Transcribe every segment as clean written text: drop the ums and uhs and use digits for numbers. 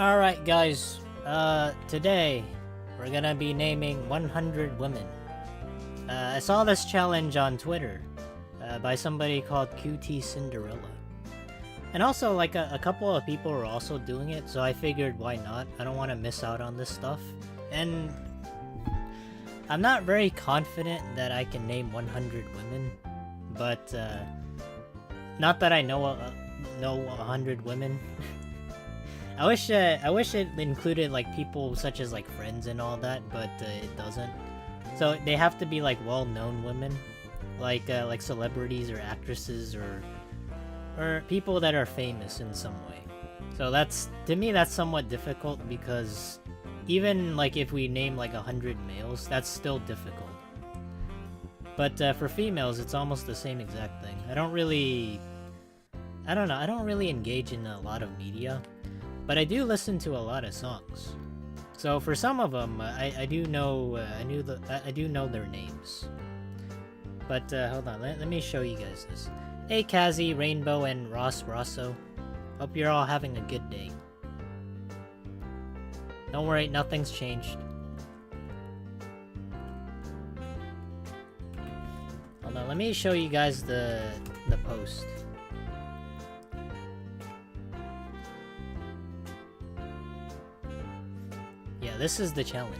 Alright guys, today we're gonna be naming 100 women. I saw this challenge on Twitter by somebody called QT Cinderella. And also, like, a couple of people were also doing it, so I figured why not? I don't want to miss out on this stuff. And I'm not very confident that I can name 100 women, but not that I know 100 women. I wish it included like people such as like friends and all that, but it doesn't. So they have to be like well-known women, like celebrities or actresses or people that are famous in some way. So to me that's somewhat difficult, because even like if we name like 100 males, that's still difficult. But for females, it's almost the same exact thing. I don't really engage in a lot of media, but I do listen to a lot of songs. So for some of them, I do know their names. But hold on, let me show you guys this. Hey Kazi, Rainbow, and Ross Rosso. Hope you're all having a good day. Don't worry, nothing's changed. Hold on, let me show you guys the post. Yeah, this is the challenge.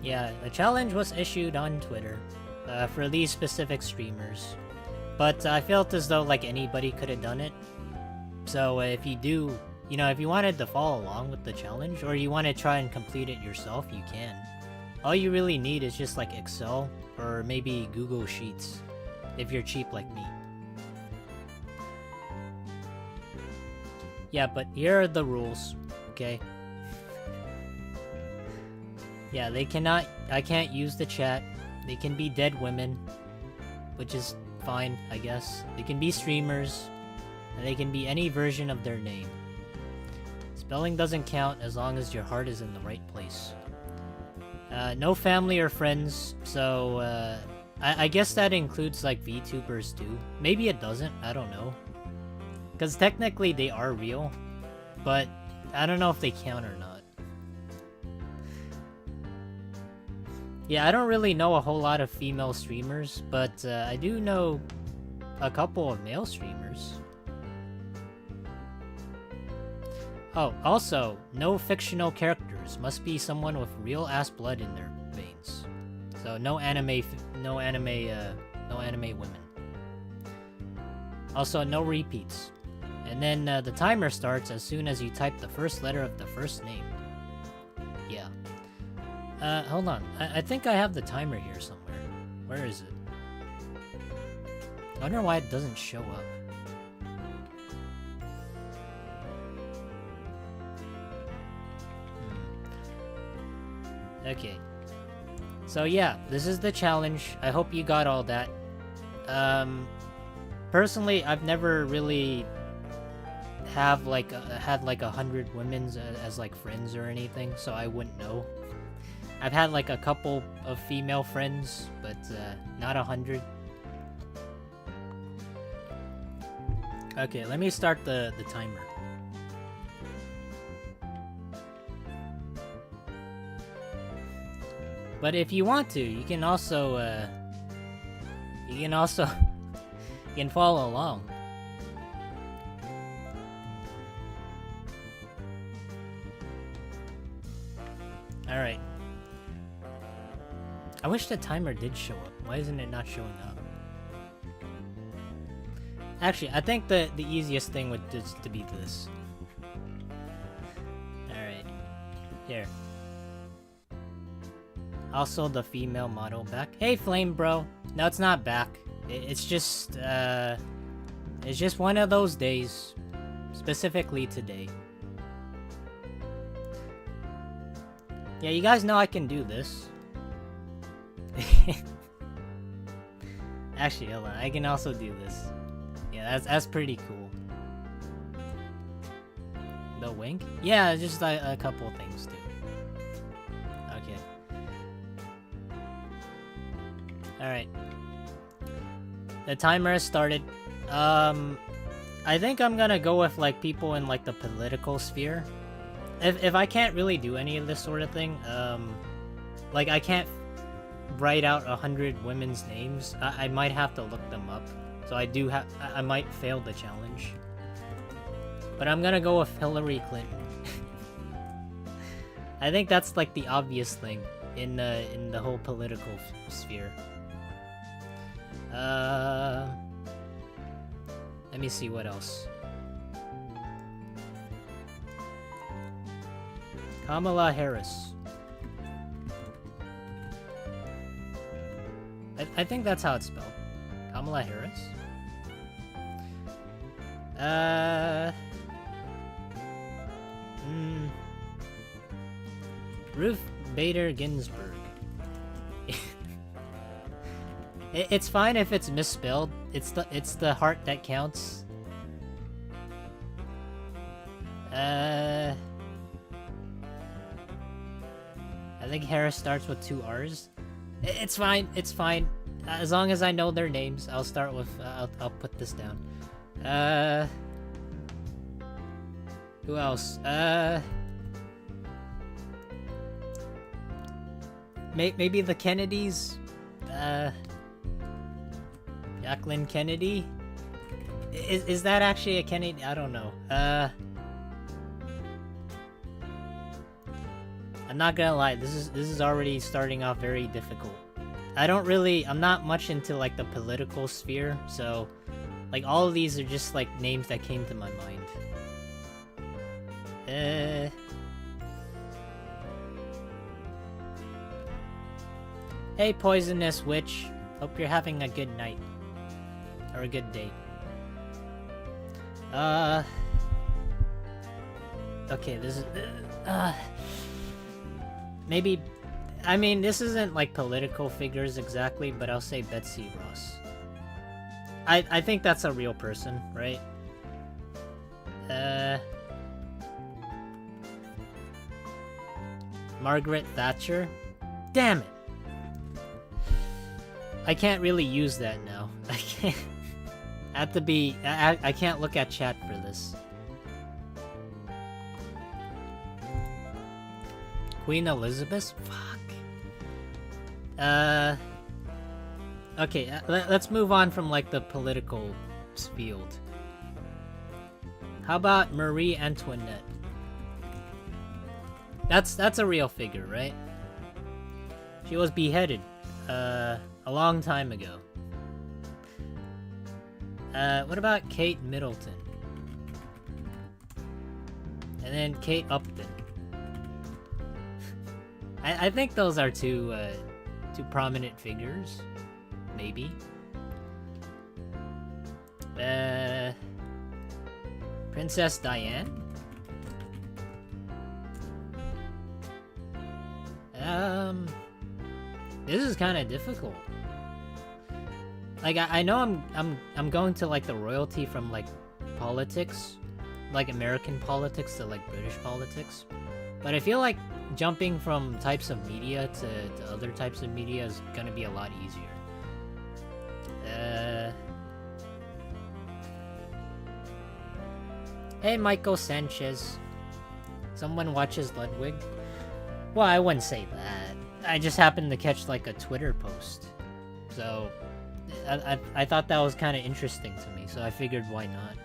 Yeah, the challenge was issued on Twitter for these specific streamers, but I felt as though like anybody could have done it. So if you do, if you wanted to follow along with the challenge, or you want to try and complete it yourself, you can. All you really need is just like Excel or maybe Google Sheets, if you're cheap like me. Yeah, but here are the rules, okay? Yeah, I can't use the chat. They can be dead women, which is fine, I guess. They can be streamers, and they can be any version of their name. Spelling doesn't count as long as your heart is in the right place. No family or friends, so I guess that includes like VTubers too. Maybe it doesn't, I don't know. Because technically they are real, but I don't know if they count or not. Yeah, I don't really know a whole lot of female streamers, but I do know a couple of male streamers. Oh, also, no fictional characters. Must be someone with real-ass blood in their veins. So no anime women. Also, no repeats. And then the timer starts as soon as you type the first letter of the first name. Yeah. Hold on. I think I have the timer here somewhere. Where is it? I wonder why it doesn't show up. Okay. So yeah, this is the challenge. I hope you got all that. Personally, I've never really had like 100 women as like friends or anything, so I wouldn't know. I've had like a couple of female friends, but not 100. Okay, let me start the timer. But if you want to, you can also you can follow along. All right. I wish the timer did show up. Why isn't it not showing up? Actually, I think the easiest thing would just to be this. Alright. Here. Also the female model back. Hey Flame bro. No, it's not back. It's just one of those days. Specifically today. Yeah, you guys know I can do this. Actually, hold on. I can also do this. Yeah, that's pretty cool. The wink? Yeah, just a couple things too. Okay. Alright. The timer has started. I think I'm gonna go with, like, people in, like, the political sphere. If I can't really do any of this sort of thing, like, I can't write out 100 women's names. I might have to look them up. So I might fail the challenge. But I'm gonna go with Hillary Clinton. I think that's, like, the obvious thing in the whole political sphere. Let me see what else. Kamala Harris. I think that's how it's spelled. Kamala Harris? Ruth Bader Ginsburg. It's fine if it's misspelled. It's the heart that counts. I think Harris starts with 2 R's. It's fine. It's fine. As long as I know their names, I'll start with. I'll put this down. Who else? Maybe the Kennedys. Jacqueline Kennedy. Is that actually a Kennedy? I don't know. I'm not gonna lie. This is already starting off very difficult. I'm not much into, like, the political sphere, so, like, all of these are just, like, names that came to my mind. Hey, Poisonous Witch. Hope you're having a good night. Or a good day. Okay, this is... maybe... I mean, this isn't, like, political figures exactly, but I'll say Betsy Ross. I think that's a real person, right? Margaret Thatcher? Damn it! I can't really use that now. I can't... I can't look at chat for this. Queen Elizabeth? Fuck. Okay, let's move on from, like, the political field. How about Marie Antoinette? That's a real figure, right? She was beheaded, a long time ago. What about Kate Middleton? And then Kate Upton. I think those are two prominent figures. Maybe. Princess Diane? This is kind of difficult. Like, I know I'm going to, like, the royalty from, like, politics, like American politics to, like, British politics, but I feel like jumping from types of media to other types of media is gonna be a lot easier. Hey, Michael Sanchez. Someone watches Ludwig? Well, I wouldn't say that. I just happened to catch, like, a Twitter post. So, I thought that was kind of interesting to me, so I figured why not.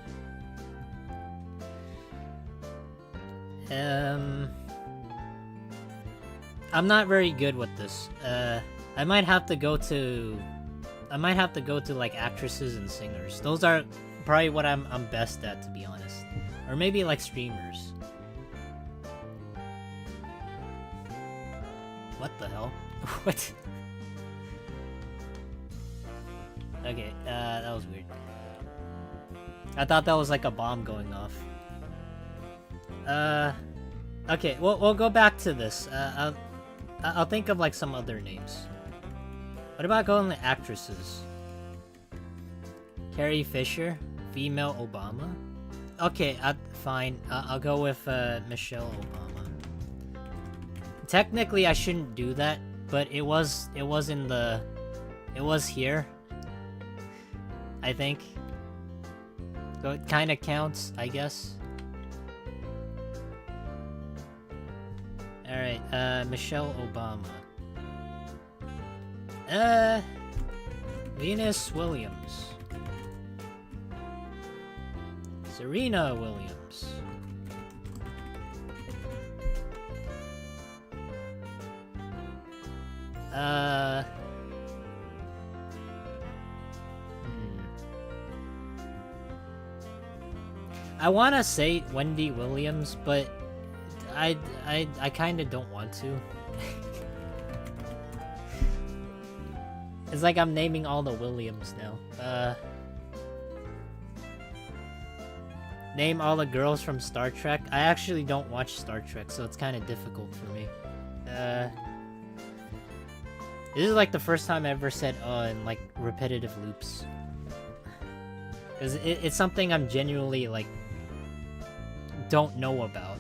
I'm not very good with this. I might have to go to like actresses and singers. Those are probably what I'm best at, to be honest. Or maybe like streamers. What the hell? What? Okay, that was weird. I thought that was like a bomb going off. Okay, we'll go back to this. I'll think of like some other names. What about going to actresses? Carrie Fisher, female Obama. Okay, fine. I'll go with Michelle Obama. Technically, I shouldn't do that, but it was in the It was here. I think. So it kind of counts, I guess. Alright, Michelle Obama. Venus Williams. Serena Williams. I want to say Wendy Williams, but I kind of don't want to. It's like I'm naming all the Williams now. Name all the girls from Star Trek. I actually don't watch Star Trek, so it's kind of difficult for me. This is like the first time I ever said in like repetitive loops. Because it's something I'm genuinely like don't know about.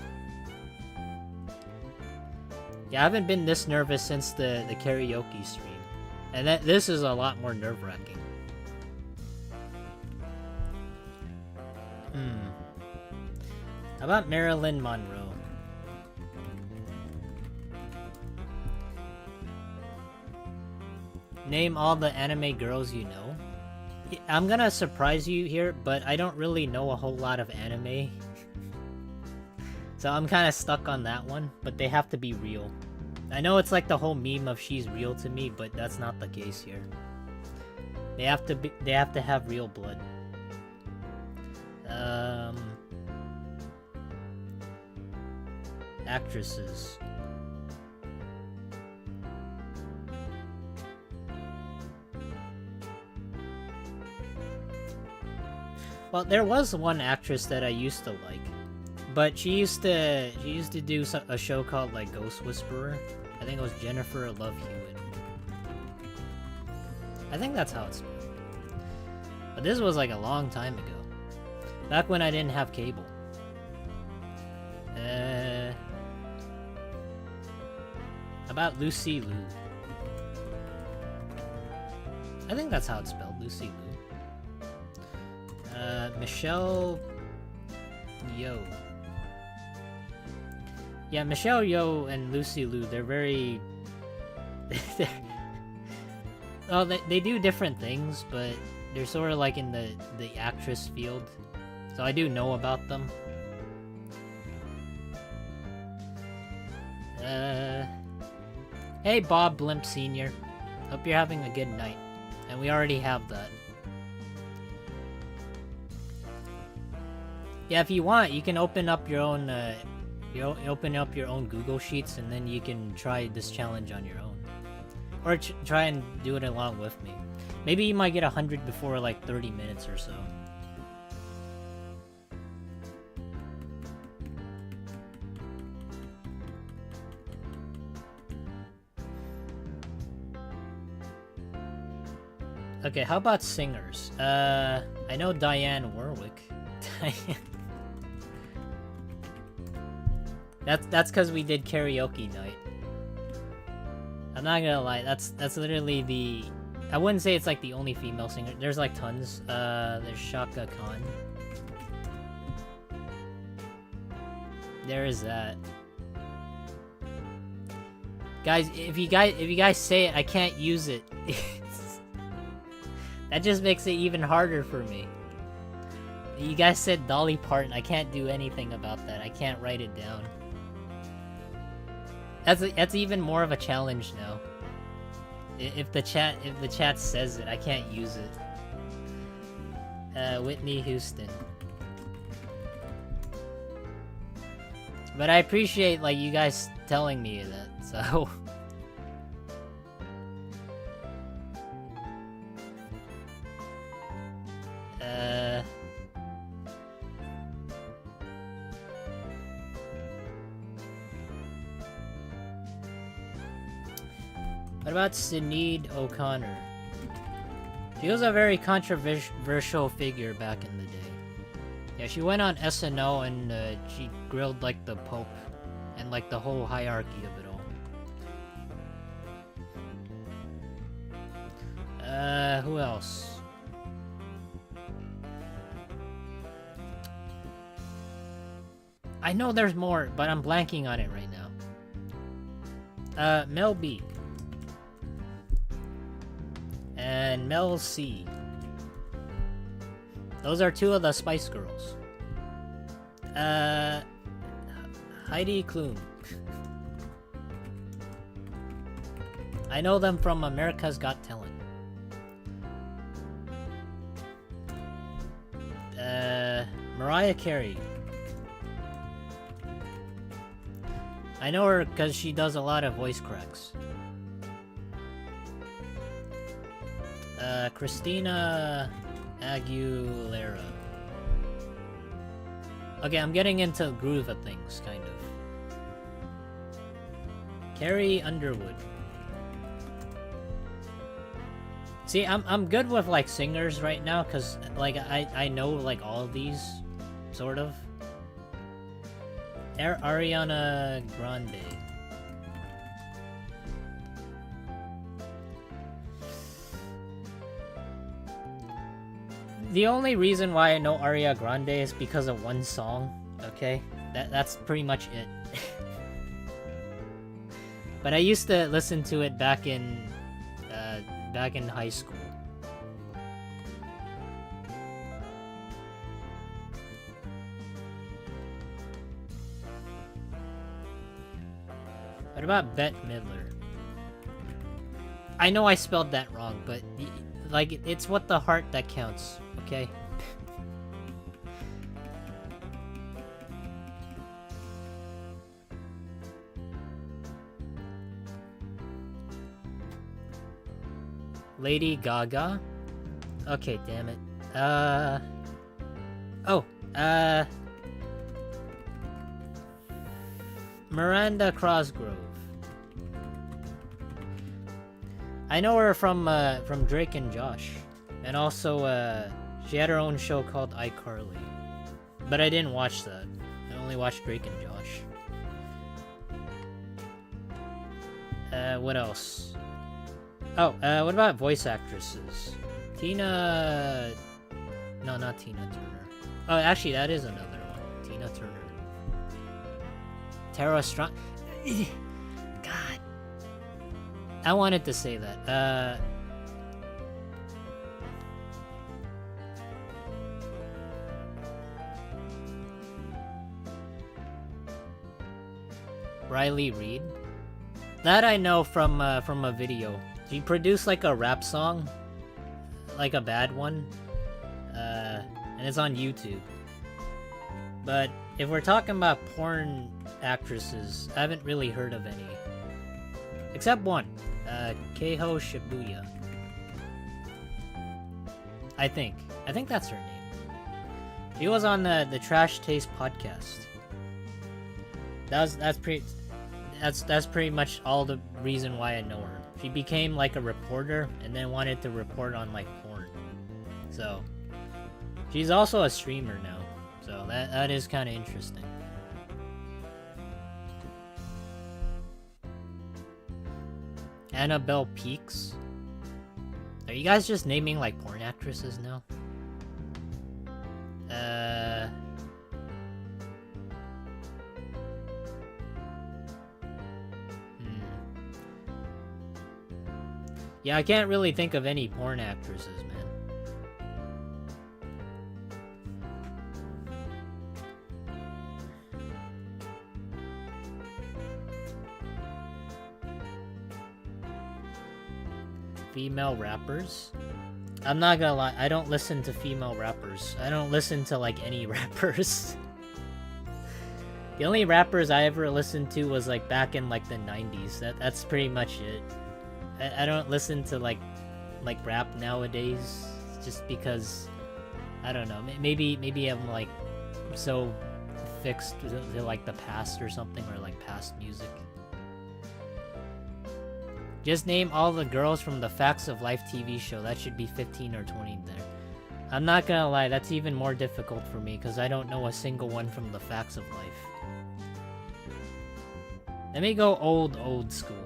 Yeah, I haven't been this nervous since the karaoke stream. And this is a lot more nerve-wracking. How about Marilyn Monroe? Name all the anime girls you know. I'm gonna surprise you here, but I don't really know a whole lot of anime. So I'm kind of stuck on that one, but they have to be real. I know it's like the whole meme of she's real to me, but that's not the case here. They have to have real blood. Actresses. Well, there was one actress that I used to like, but she used to do a show called like Ghost Whisperer. I think it was Jennifer Love Hewitt. I think that's how it's spelled. But this was like a long time ago, back when I didn't have cable. About Lucy Liu. I think that's how it's spelled, Lucy Liu. Michelle Yeoh. Yeah, Michelle Yeoh and Lucy Liu, they're very... well, they do different things, but they're sort of like in the actress field. So I do know about them. Hey Bob Blimp Sr. Hope you're having a good night. And we already have that. Yeah, if you want, you can open up your own open up your own Google Sheets, and then you can try this challenge on your own. Or try and do it along with me. Maybe you might get 100 before like 30 minutes or so. Okay, how about singers? I know Diane Warwick. That's because we did karaoke night. I'm not gonna lie, that's literally the... I wouldn't say it's like the only female singer. There's like tons. There's Shaka Khan. There is that. Guys, if you guys say it, I can't use it. That just makes it even harder for me. You guys said Dolly Parton. I can't do anything about that. I can't write it down. That's even more of a challenge now. If the chat says it, I can't use it. Whitney Houston. But I appreciate like you guys telling me that. So. What about Sinead O'Connor? She was a very controversial figure back in the day. Yeah, she went on SNL and she grilled like the Pope and like the whole hierarchy of it Who else? I know there's more, but I'm blanking on it right now. Mel B. And Mel C. Those are two of the Spice Girls. Heidi Klum. I know them from America's Got Talent. Mariah Carey. I know her because she does a lot of voice cracks. Christina Aguilera. Okay, I'm getting into the groove of things, kind of. Carrie Underwood. See, I'm good with like singers right now, cause like I know like all of these, sort of. Ariana Grande. The only reason why I know Ariana Grande is because of one song, okay? That's pretty much it. But I used to listen to it back in high school. What about Bette Midler? I know I spelled that wrong, but like it's what the heart that counts, okay? Lady Gaga? Okay, damn it. Miranda Cosgrove. I know her from Drake and Josh. And also, she had her own show called iCarly. But I didn't watch that. I only watched Drake and Josh. What else? Oh, what about voice actresses? Tina... No, not Tina Turner. Oh, actually, that is another one. Tina Turner. Tara Strong... God. I wanted to say that. Riley Reid? That I know from a video. She produced like a rap song, like a bad one, and it's on YouTube. But if we're talking about porn actresses, I haven't really heard of any, except one, Keiho Shibuya. I think that's her name. She was on the Trash Taste podcast. That's pretty much all the reason why I know her. She became like a reporter and then wanted to report on like porn. So she's also a streamer now. So that is kind of interesting. Annabelle Peaks. Are you guys just naming like porn actresses now? Yeah, I can't really think of any porn actresses, man. Female rappers? I'm not gonna lie, I don't listen to female rappers. I don't listen to like any rappers. The only rappers I ever listened to was like back in like the 90s. That's pretty much it. I don't listen to like rap nowadays just because I don't know, maybe I'm like so fixed to like the past or something, or like past music. Just name all the girls from the Facts of Life TV show. That should be 15 or 20 there. I'm not gonna lie, that's even more difficult for me because I don't know a single one from the Facts of Life. Let me go old school.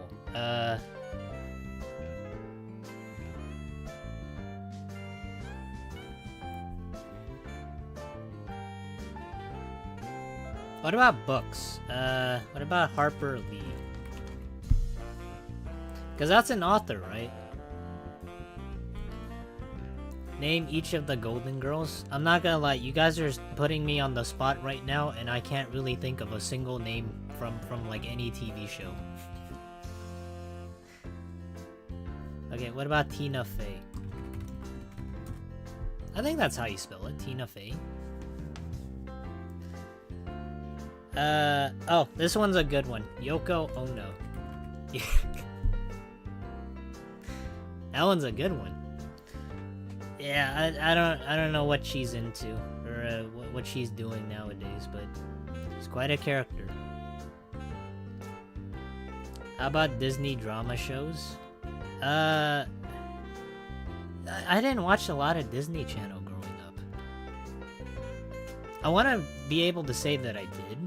What about books? What about Harper Lee? Because that's an author, right? Name each of the Golden Girls. I'm not gonna lie, you guys are putting me on the spot right now, and I can't really think of a single name from like any TV show. Okay, what about Tina Fey? I think that's how you spell it, Tina Fey. Oh, this one's a good one. Yoko Ono. That one's a good one. Yeah, I don't know what she's into or what she's doing nowadays, but she's quite a character. How about Disney drama shows? I didn't watch a lot of Disney Channel growing up. I want to be able to say that I did.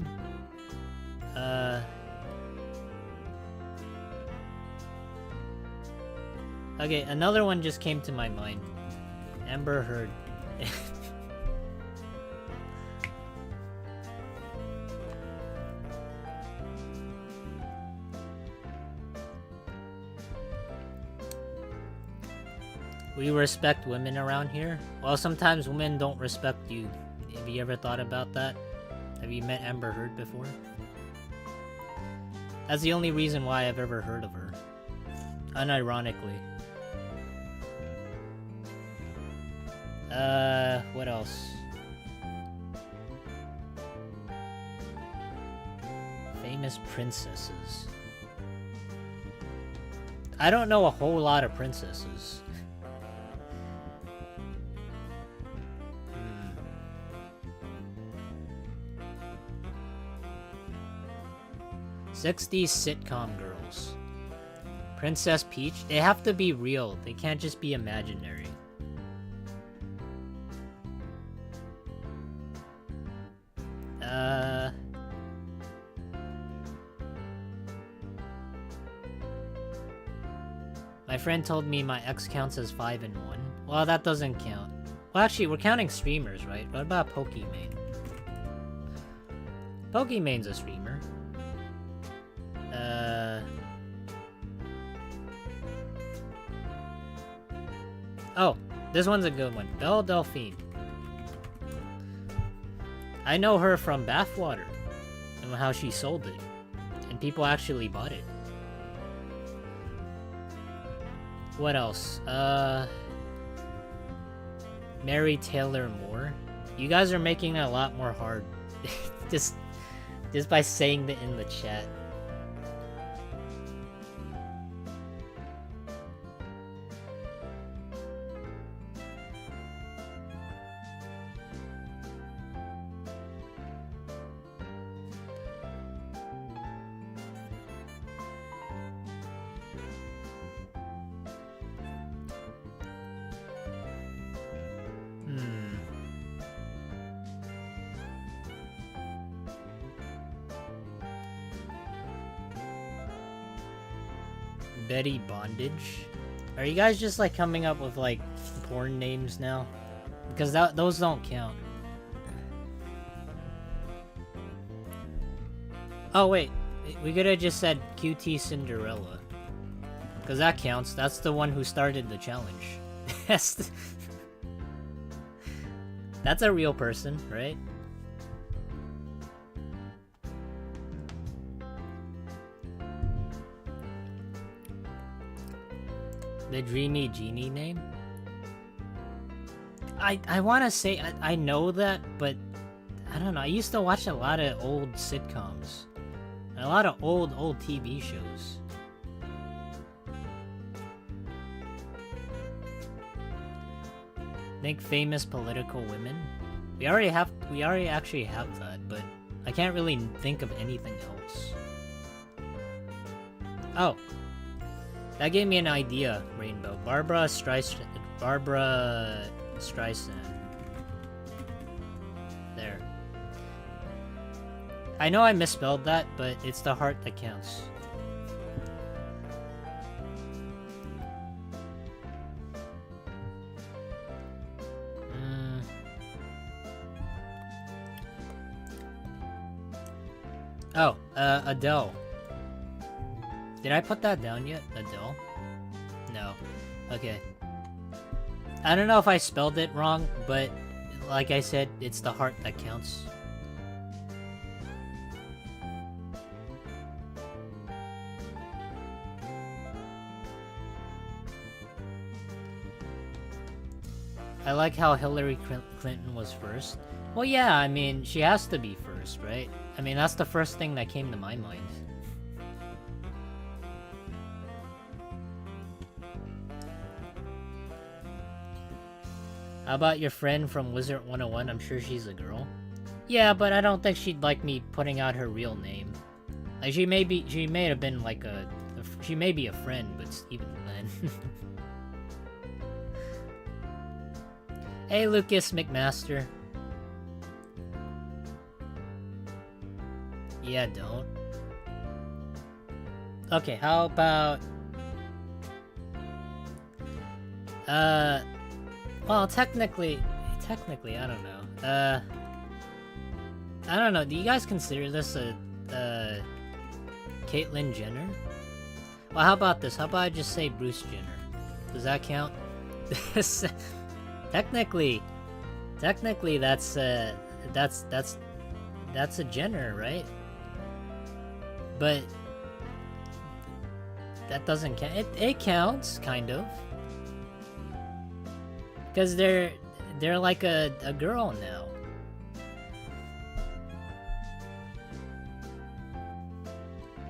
Okay, another one just came to my mind. Amber Heard. We respect women around here. Well, sometimes women don't respect you. Have you ever thought about that? Have you met Amber Heard before? That's the only reason why I've ever heard of her. Unironically. What else? Famous princesses. I don't know a whole lot of princesses. 60s sitcom girls. Princess Peach, they have to be real. They can't just be imaginary. My friend told me my ex counts as 5 and 1. Well, that doesn't count. Well, actually, we're counting streamers, right? What about Pokimane? Pokimane's a streamer. Oh, this one's a good one. Belle Delphine. I know her from Bathwater and how she sold it. And people actually bought it. What else? Mary Taylor Moore. You guys are making it a lot more hard. just by saying that in the chat. Betty Bondage. Are you guys just like coming up with like porn names now? Because those don't count. Oh wait, we could have just said QT Cinderella. Because that counts. That's the one who started the challenge. That's a real person, right? The Dreamy Genie name? I want to say I know that, but I don't know. I used to watch a lot of old sitcoms. A lot of old TV shows. Think famous political women? We already actually have that, but I can't really think of anything else. Oh. That gave me an idea, Rainbow. Barbara Streisand. There. I know I misspelled that, but it's the heart that counts. Oh, Adele. Did I put that down yet? Adele? No. Okay. I don't know if I spelled it wrong, but like I said, it's the heart that counts. I like how Hillary Clinton was first. Well, yeah, I mean, she has to be first, right? I mean, that's the first thing that came to my mind. How about your friend from Wizard 101? I'm sure she's a girl. Yeah, but I don't think she'd like me putting out her real name. Like, she may have been like she may be a friend, but even then. Hey, Lucas McMaster. Yeah, don't. Okay, how about... Well, technically, I don't know. I don't know, do you guys consider this a, Caitlyn Jenner? Well, how about this? How about I just say Bruce Jenner? Does that count? Technically, that's a Jenner, right? But that doesn't count. It counts, kind of. Because they're like a girl now.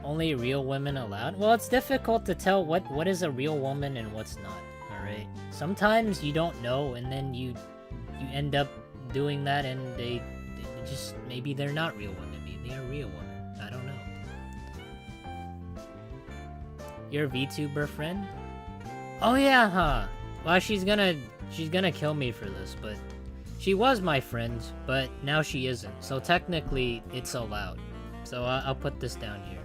Only real women allowed? Well, it's difficult to tell what is a real woman and what's not, alright? Sometimes you don't know, and then you end up doing that, and they just, maybe they're not real women, maybe they're real women. I don't know. Your VTuber friend? Oh yeah, huh? Well, she's gonna kill me for this, but she was my friend, but now she isn't. So technically, it's allowed. So I'll put this down here.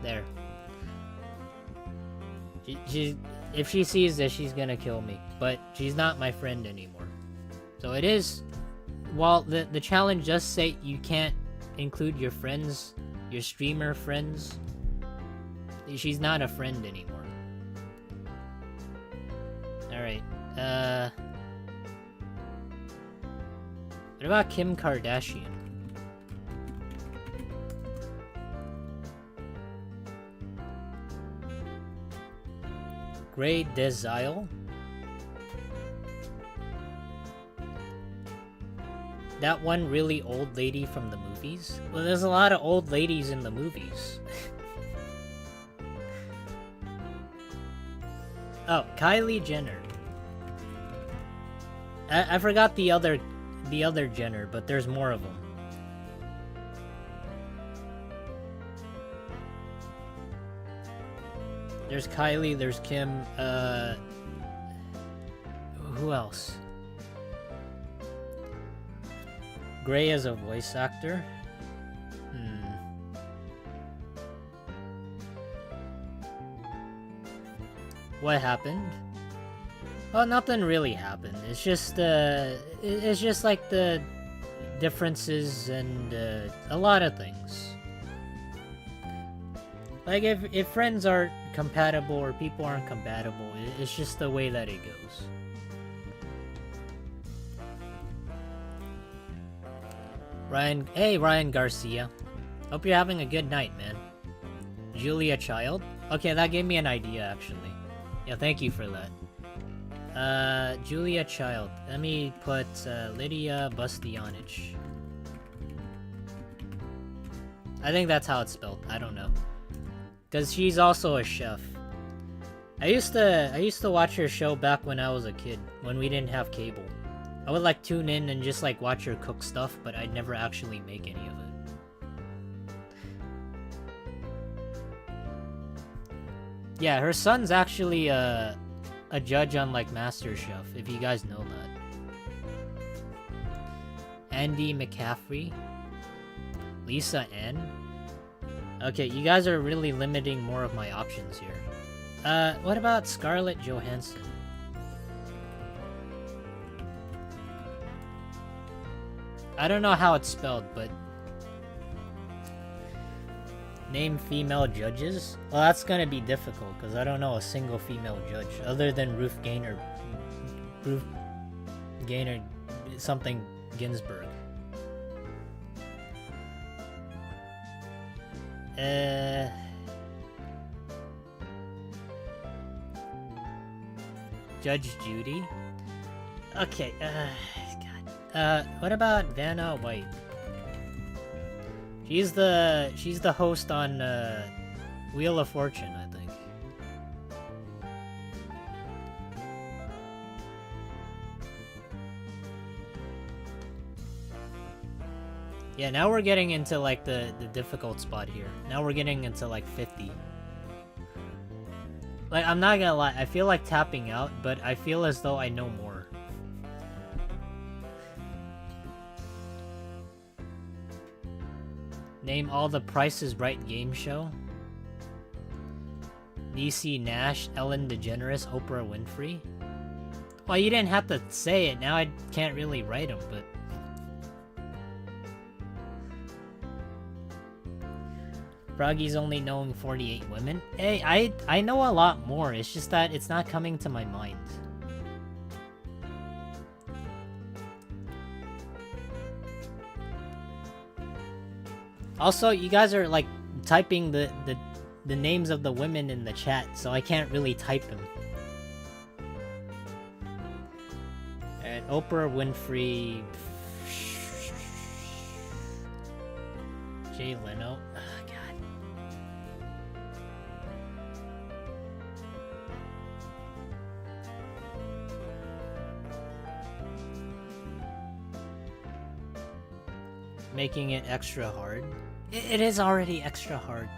There. If she sees this, she's gonna kill me. But she's not my friend anymore. So it is... While the challenge does say you can't include your friends, your streamer friends, she's not a friend anymore. Alright, what about Kim Kardashian? Grey Desile? That one really old lady from the movies? Well, there's a lot of old ladies in the movies. Oh, Kylie Jenner. I forgot the other Jenner, but there's more of them. There's Kylie, there's Kim, who else? Grey as a voice actor? What happened? Well, nothing really happened. It's just like the differences and a lot of things. Like if friends aren't compatible or people aren't compatible, it's just the way that it goes. Hey Ryan Garcia. Hope you're having a good night, man. Julia Child? Okay, that gave me an idea actually. Yeah, thank you for that. Julia Child. Let me put Lydia Bastianich. I think that's how it's spelled. I don't know. Cause she's also a chef. I used to watch her show back when I was a kid, when we didn't have cable. I would like tune in and just like watch her cook stuff, but I'd never actually make any of it. Yeah, her son's actually a judge on like MasterChef, if you guys know that. Andy McCaffrey. Lisa N. Okay, you guys are really limiting more of my options here. What about Scarlett I don't know how it's spelled, but name female judges? Well, that's gonna be difficult because I don't know a single female judge other than Ruth Gaynor something Ginsburg. Judge Judy? Okay, God. What about Vanna White? She's the host on Wheel of Fortune, I think. Yeah, now we're getting into like the difficult spot here. Now we're getting into like 50. Like, I'm not gonna lie, I feel like tapping out, but I feel as though I know more. Name all the Price is Right game show. Niecy Nash, Ellen DeGeneres, Oprah Winfrey. Well, you didn't have to say it, now I can't really write them, but... Froggy's only knowing 48 women? Hey, I know a lot more, it's just that it's not coming to my mind. Also, you guys are like typing the names of the women in the chat, so I can't really type them. And Oprah Winfrey... Jay Leno... Making it extra hard. It is already extra hard.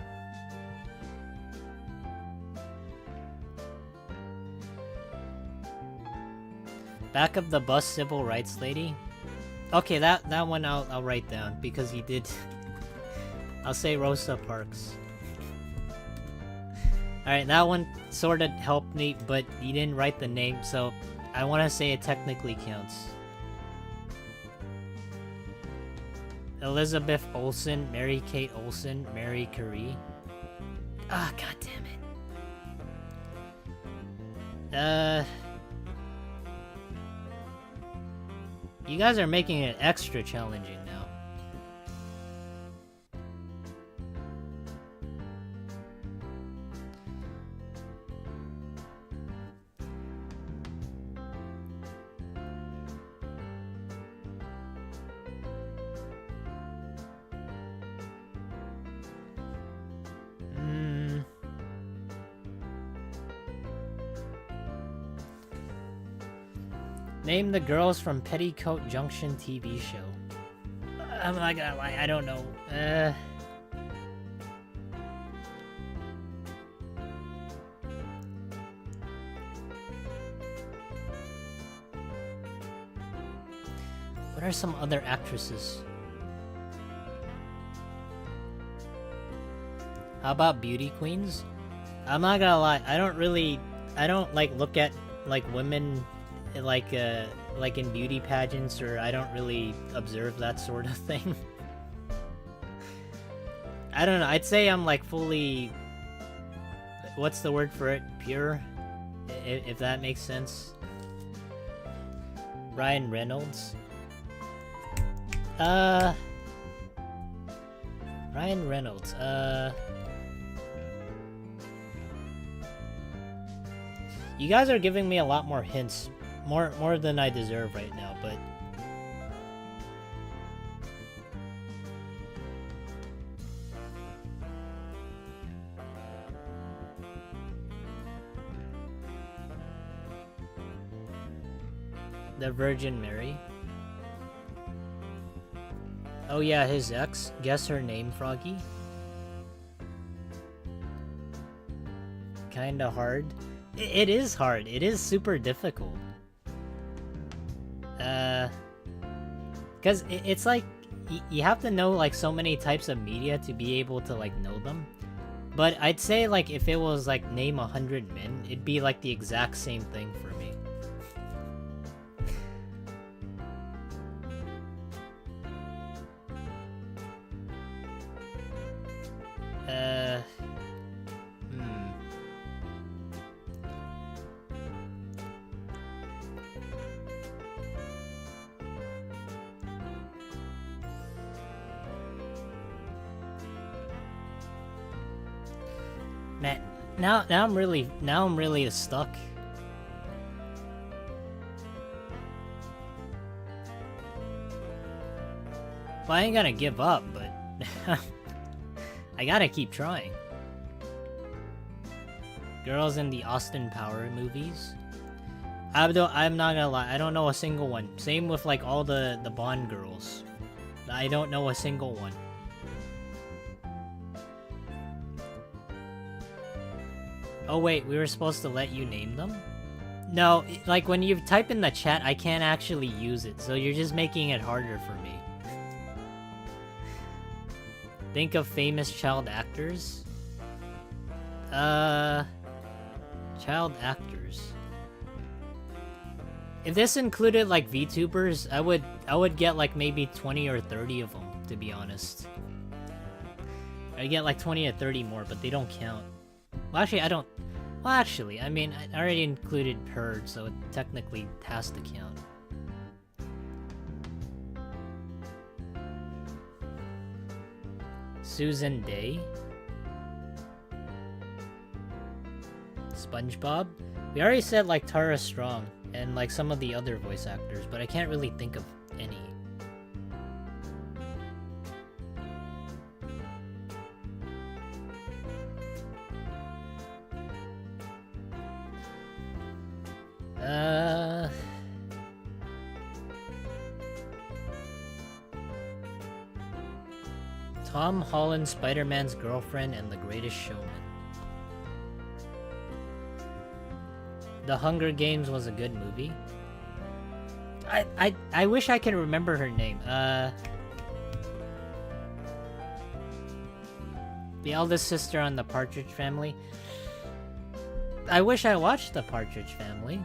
Back of the bus civil rights lady. Okay, that one I'll write down because he did. I'll say Rosa Parks. Alright, that one sort of helped me, but he didn't write the name, so I want to say it technically counts. Elizabeth Olsen, Mary Kate Olsen, Mary Curie. Ah, god damn it. You guys are making it extra challenging now. Name the girls from Petticoat Junction TV show. I'm not gonna lie, I don't know. What are some other actresses? How about beauty queens? I'm not gonna lie, I don't like look at like women like in beauty pageants, or I don't really observe that sort of thing. I don't know, I'd say I'm like fully, what's the word for it? Pure? If that makes sense. Ryan Reynolds. Ryan Reynolds, you guys are giving me a lot more hints. More than I deserve right now, but... The Virgin Mary. Oh yeah, his ex. Guess her name, Froggy. Kinda hard. It is hard. It is super difficult. Because it's like, you have to know like so many types of media to be able to like know them. But I'd say like if it was like name 100 men, it'd be like the exact same thing for me. Uh... Man, now I'm really stuck. Well, I ain't gonna give up, but I gotta keep trying. Girls in the Austin Power movies. I'm not gonna lie, I don't know a single one. Same with like all the Bond girls. I don't know a single one. Oh wait, we were supposed to let you name them? No, like when you type in the chat, I can't actually use it, so you're just making it harder for me. Think of famous child actors? Child actors. If this included like VTubers, I would get like maybe 20 or 30 of them, to be honest. I'd get like 20 or 30 more, but they don't count. Well, actually, I don't... Well, actually, I mean, I already included her, so it technically has to count. Susan Day? SpongeBob? We already said, like, Tara Strong, and, like, some of the other voice actors, but I can't really think of any. Tom Holland, Spider-Man's girlfriend, and The Greatest Showman. The Hunger Games was a good movie. I wish I could remember her name. The eldest sister on The Partridge Family. I wish I watched The Partridge Family.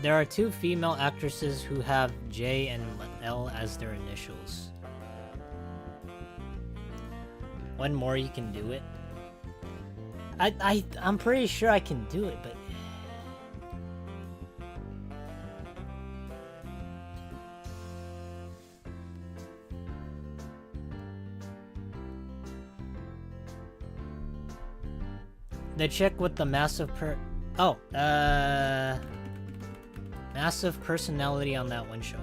There are two female actresses who have J and L as their initials. One more, you can do it. I'm pretty sure I can do it, but... The chick with the massive massive personality on that one show.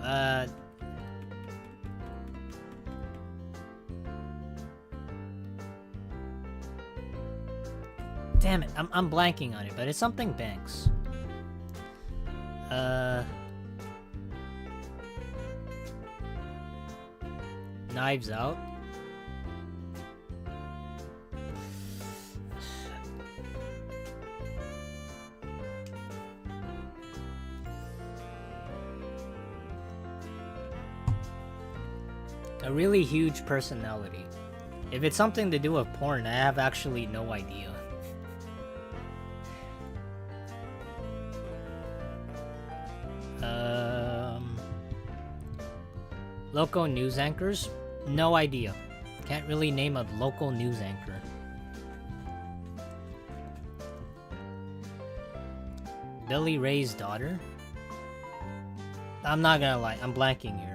Damn it, I'm blanking on it, but it's something Banks. Knives Out. A really huge personality. If it's something to do with porn, I have actually no idea. Local news anchors? No idea. Can't really name a local news anchor. Billy Ray's daughter? I'm not gonna lie, I'm blanking here.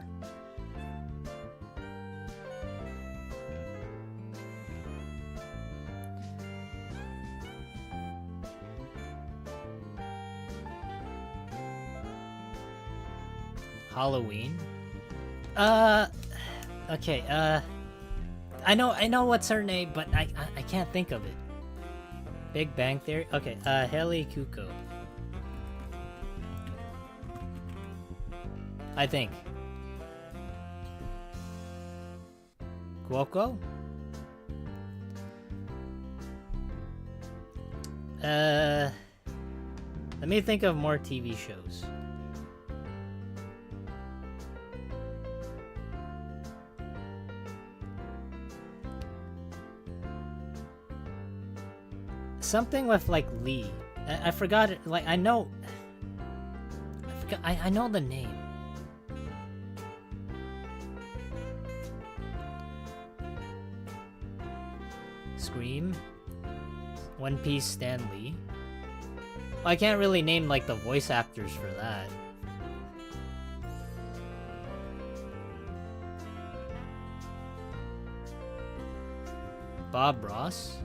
Halloween? Okay, I know what's her name, but I can't think of it. Big Bang Theory? Okay, Haley Kuko. I think. Cuoco? Let me think of more TV shows. something with like Lee. I forgot it. Like I know. I know the name. Scream. One Piece Stan Lee. Well, I can't really name like the voice actors for that. Bob Ross.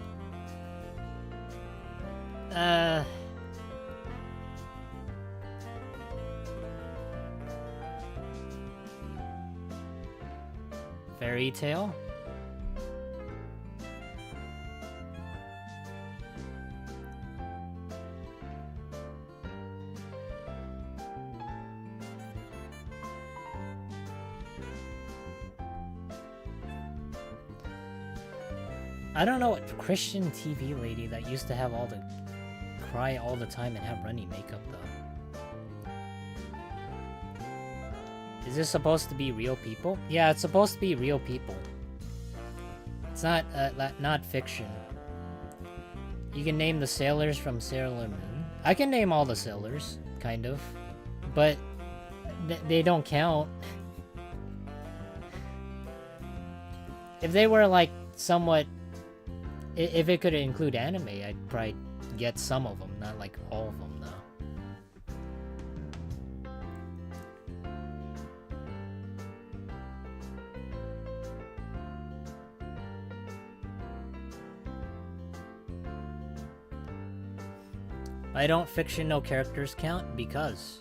Fairy Tale. I don't know what Christian TV lady that used to have all the cry all the time and have runny makeup though. Is this supposed to be real people? Yeah, it's supposed to be real people. It's not fiction. You can name the sailors from Sailor Moon. I can name all the sailors, kind of, but they don't count. If they were like somewhat, if it could include anime, I'd probably get some of them, not like all of them though. I don't fictional characters count because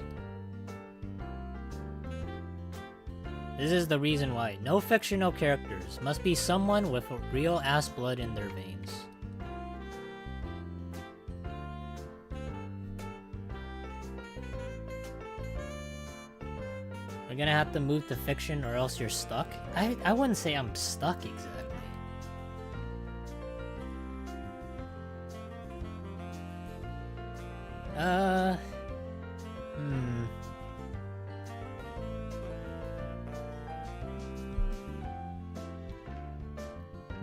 this is the reason why. No fictional characters. Must be someone with real ass blood in their veins. We're gonna have to move to fiction or else you're stuck. I wouldn't say I'm stuck exactly.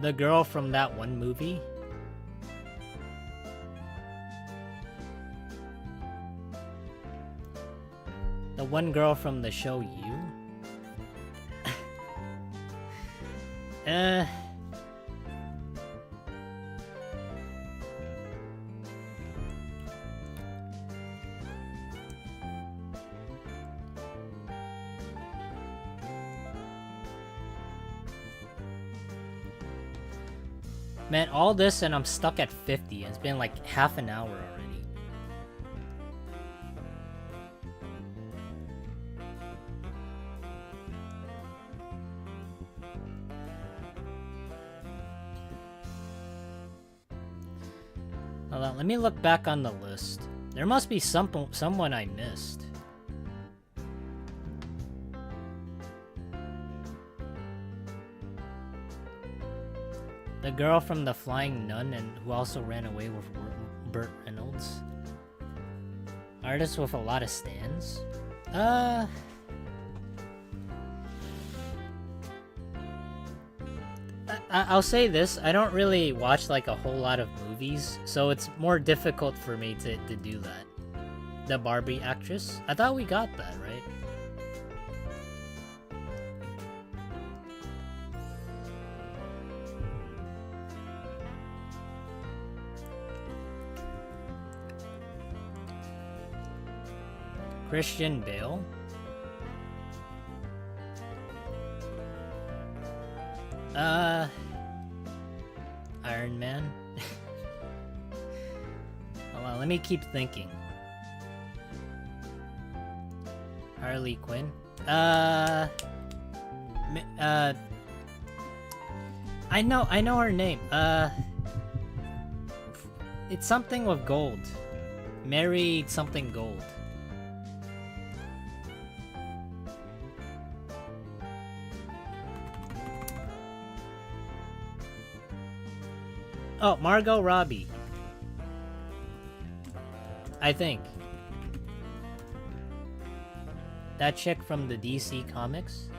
The girl from that one movie? The one girl from the show You? Man, all this and I'm stuck at 50. It's been like half an hour already. Hold on, let me look back on the list. There must be someone I missed. The girl from The Flying Nun and who also ran away with Burt Reynolds. Artist with a lot of stands. I'll say this, I don't really watch like a whole lot of movies, so it's more difficult for me to do that. The Barbie actress? I thought we got that, right? Christian Bale? Iron Man? Hold on, let me keep thinking. Harley Quinn? I know her name. It's something with gold. Mary something gold. Oh, Margot Robbie. I think. That chick from the DC Comics.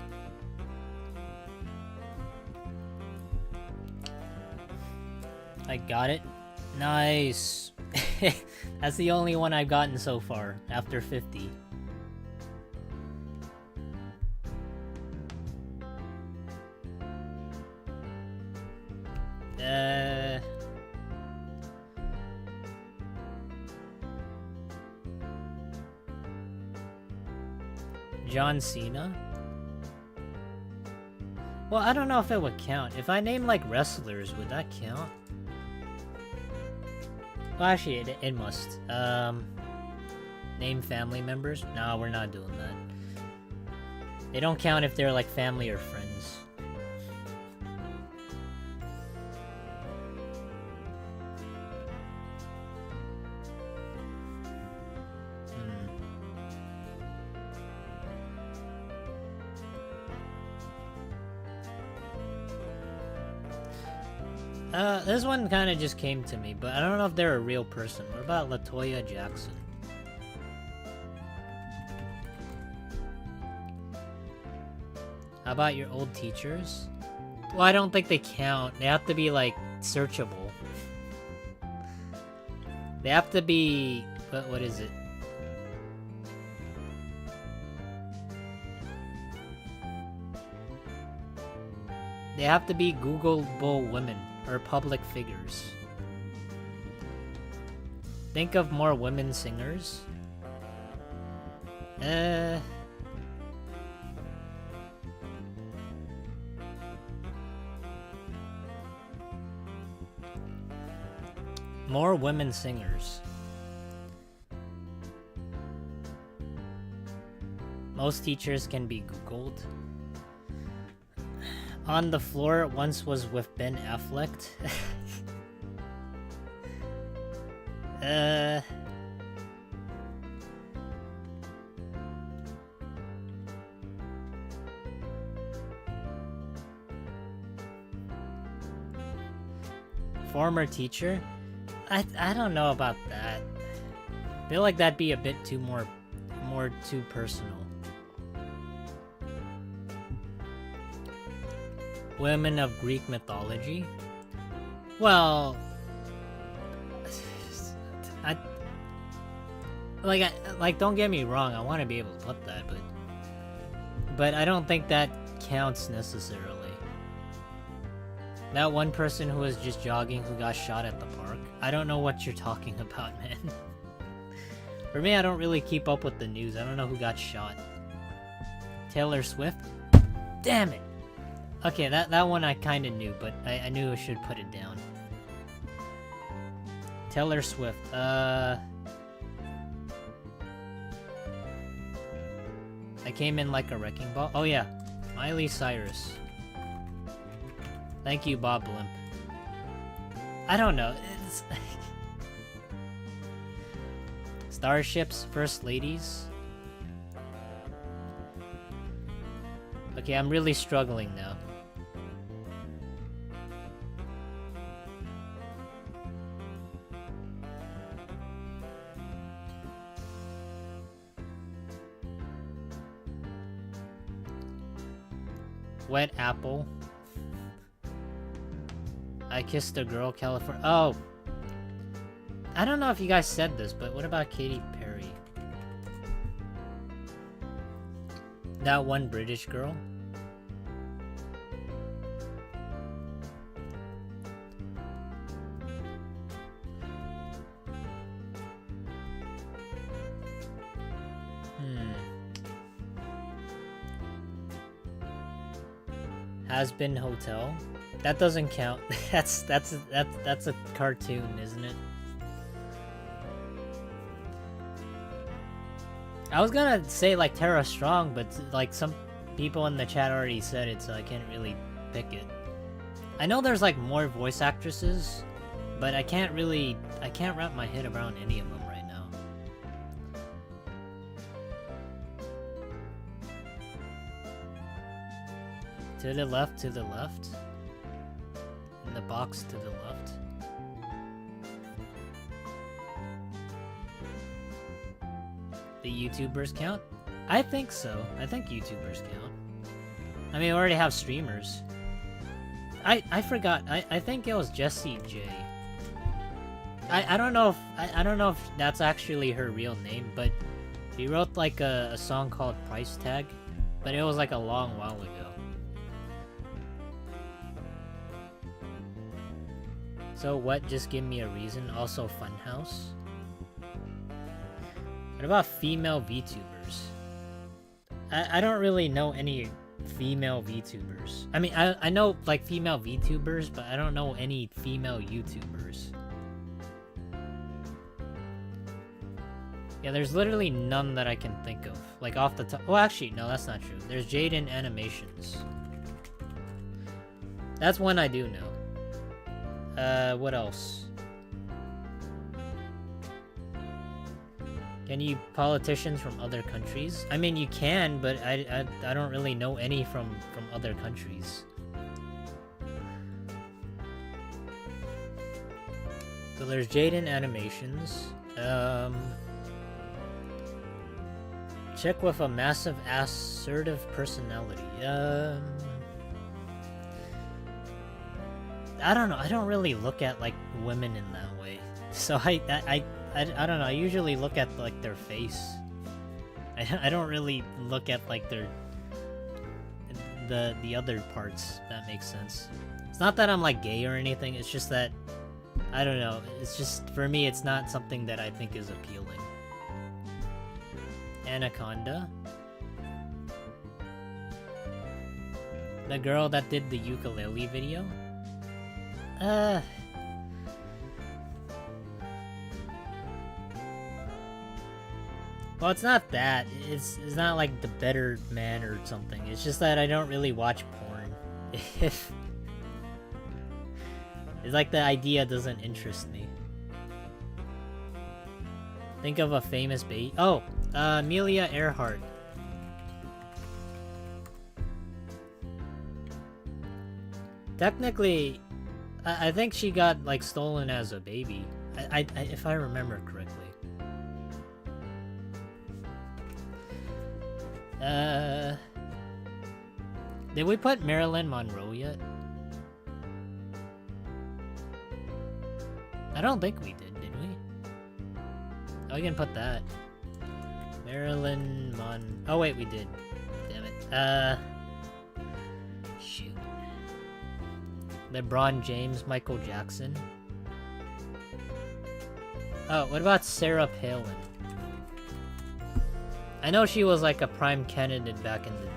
I got it. Nice. That's the only one I've gotten so far, after 50. John Cena? Well, I don't know if it would count. If I name, like, wrestlers, would that count? Well, actually, it must. Name family members? No, we're not doing that. They don't count if they're, like, family or friends. This one kind of just came to me, but I don't know if they're a real person. What about LaToya Jackson? How about your old teachers? Well, I don't think they count. They have to be, like, searchable. They have to be... What is it? They have to be Googleable women, or public figures. Think of more women singers. More women singers. Most teachers can be Googled. On the Floor it once was with Ben Affleck. Former teacher? I don't know about that. I feel like that'd be a bit too more too personal. Women of Greek mythology? Well, like don't get me wrong, I want to be able to put that, but I don't think that counts necessarily. That one person who was just jogging who got shot at the park. I don't know what you're talking about, man. For me, I don't really keep up with the news. I don't know who got shot. Taylor Swift? Damn it! Okay, that one I kinda knew, but I knew I should put it down. Taylor Swift, I came in like a wrecking ball. Oh yeah, Miley Cyrus. Thank you, Bob Blimp. I don't know. It's... Starships, First Ladies. Okay, I'm really struggling now. Wet Apple. I Kissed a Girl, California. Oh! I don't know if you guys said this, but what about Katy Perry? That one British girl? Has Been Hotel? That doesn't count. That's a cartoon, isn't it? I was gonna say like Tara Strong, but like some people in the chat already said it, so I can't really pick it. I know there's like more voice actresses, but I can't wrap my head around any of them right now. To the left, to the left. In the box to the left. The YouTubers count? I think so. I think YouTubers count. I mean, we already have streamers. I forgot. I think it was Jessie J. I don't know if I don't know if that's actually her real name, but she wrote like a song called Price Tag, but it was like a long while ago. So what? Just give me a reason. Also, Funhouse. What about female VTubers? I don't really know any female VTubers. I mean, I know like female VTubers, but I don't know any female YouTubers. Yeah, there's literally none that I can think of. Like off the top. Well, actually, no, that's not true. There's Jaden Animations. That's one I do know. What else? Any politicians from other countries? I mean, you can, but I don't really know any from other countries. So there's Jaden Animations. Chick with a massive assertive personality. I don't know. I don't really look at like women in that way. So I don't know. I usually look at like their face. I don't really look at like their the other parts. If that makes sense. It's not that I'm like gay or anything. It's just that I don't know. It's just for me. It's not something that I think is appealing. Anaconda. The girl that did the ukulele video. Well, it's not that. It's not like the better man or something. It's just that I don't really watch porn. It's like the idea doesn't interest me. Think of a famous bait. Oh, Amelia Earhart. Technically, I think she got like stolen as a baby. If I remember correctly. Did we put Marilyn Monroe yet? I don't think we did we? Oh, we can put that. Marilyn Oh wait, we did. Damn it. Shoot. LeBron James, Michael Jackson. Oh, what about Sarah Palin? I know she was like a prime candidate back in the day.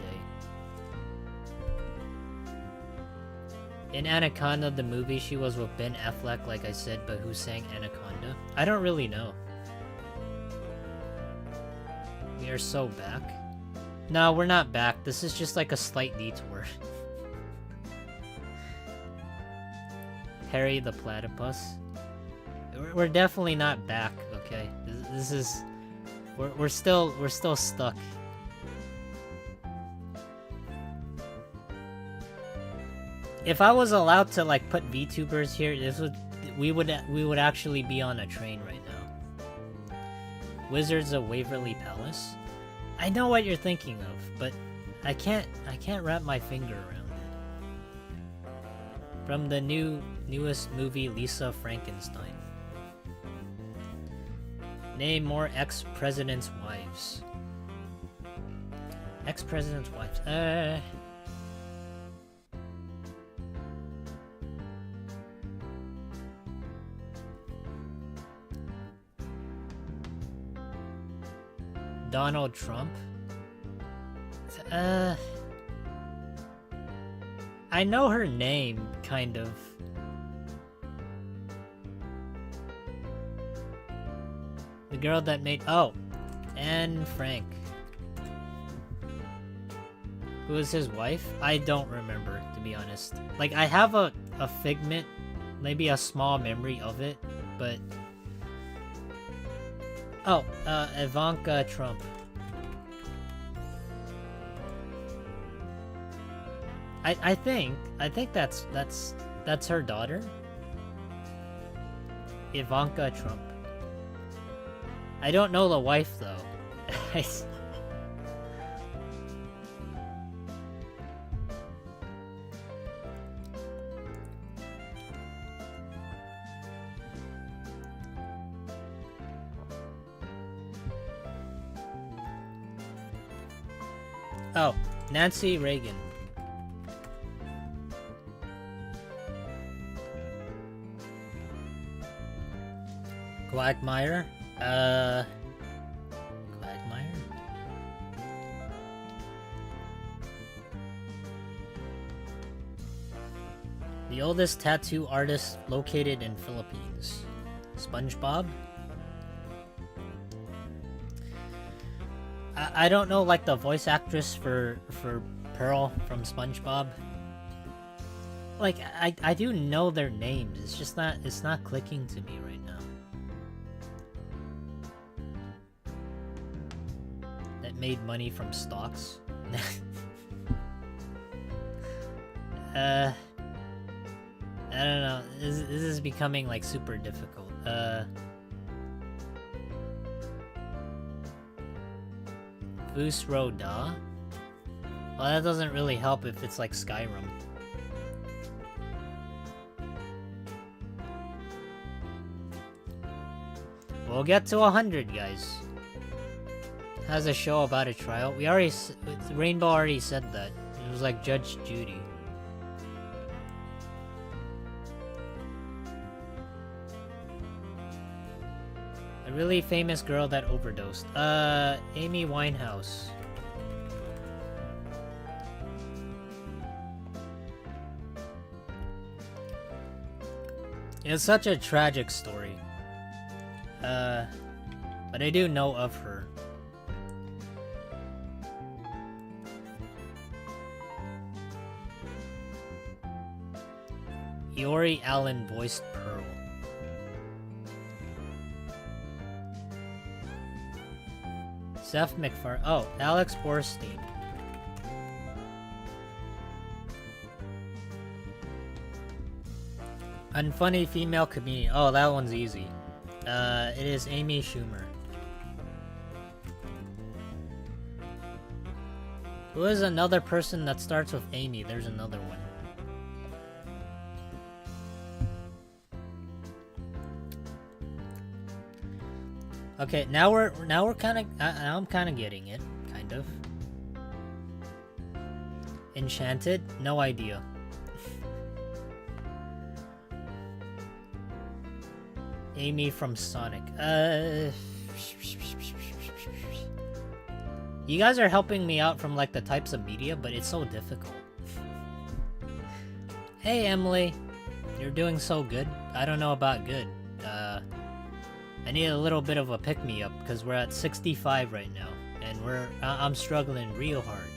In Anaconda, the movie, she was with Ben Affleck, like I said, but who sang Anaconda? I don't really know. We are so back. No, we're not back. This is just like a slight detour. Harry the Platypus. We're definitely not back, okay? This is... We're still stuck. If I was allowed to like put VTubers here, we would actually be on a train right now. Wizards of Waverly Palace. I know what you're thinking of, but I can't wrap my finger around it. From the newest movie, Lisa Frankenstein. Name more ex-president's wives. Ex-president's wives. Donald Trump. I know her name, kind of. The girl that made... Oh! Anne Frank. Who was his wife? I don't remember, to be honest. Like, I have a figment, maybe a small memory of it, but... Oh, Ivanka Trump. I think that's her daughter. Ivanka Trump. I don't know the wife though. Oh, Nancy Reagan. Quagmire? Quagmire? The oldest tattoo artist located in Philippines. SpongeBob? I don't know, like, the voice actress for Pearl from SpongeBob. Like, I do know their names. It's just not, it's not clicking to me right now. That made money from stocks. I don't know. This is becoming, like, super difficult. Fus Da? Well, that doesn't really help if it's like Skyrim. We'll get to 100, guys. Has a show about a trial. We already... Rainbow already said that. It was like Judge Judy. A really famous girl that overdosed. Amy Winehouse. It's such a tragic story. But I do know of her. Iori Allen voiced Pearl. Seth MacFarlane. Oh, Alex Borstein. Unfunny female comedian. Oh, that one's easy. It is Amy Schumer. Who is another person that starts with Amy? There's another one. Okay, now we're kind of I'm kind of getting it, kind of. Enchanted? No idea. Amy from Sonic. You guys are helping me out from like the types of media, but it's so difficult. Hey Emily, you're doing so good. I don't know about good. I need a little bit of a pick-me-up because we're at 65 right now, and I'm struggling real hard.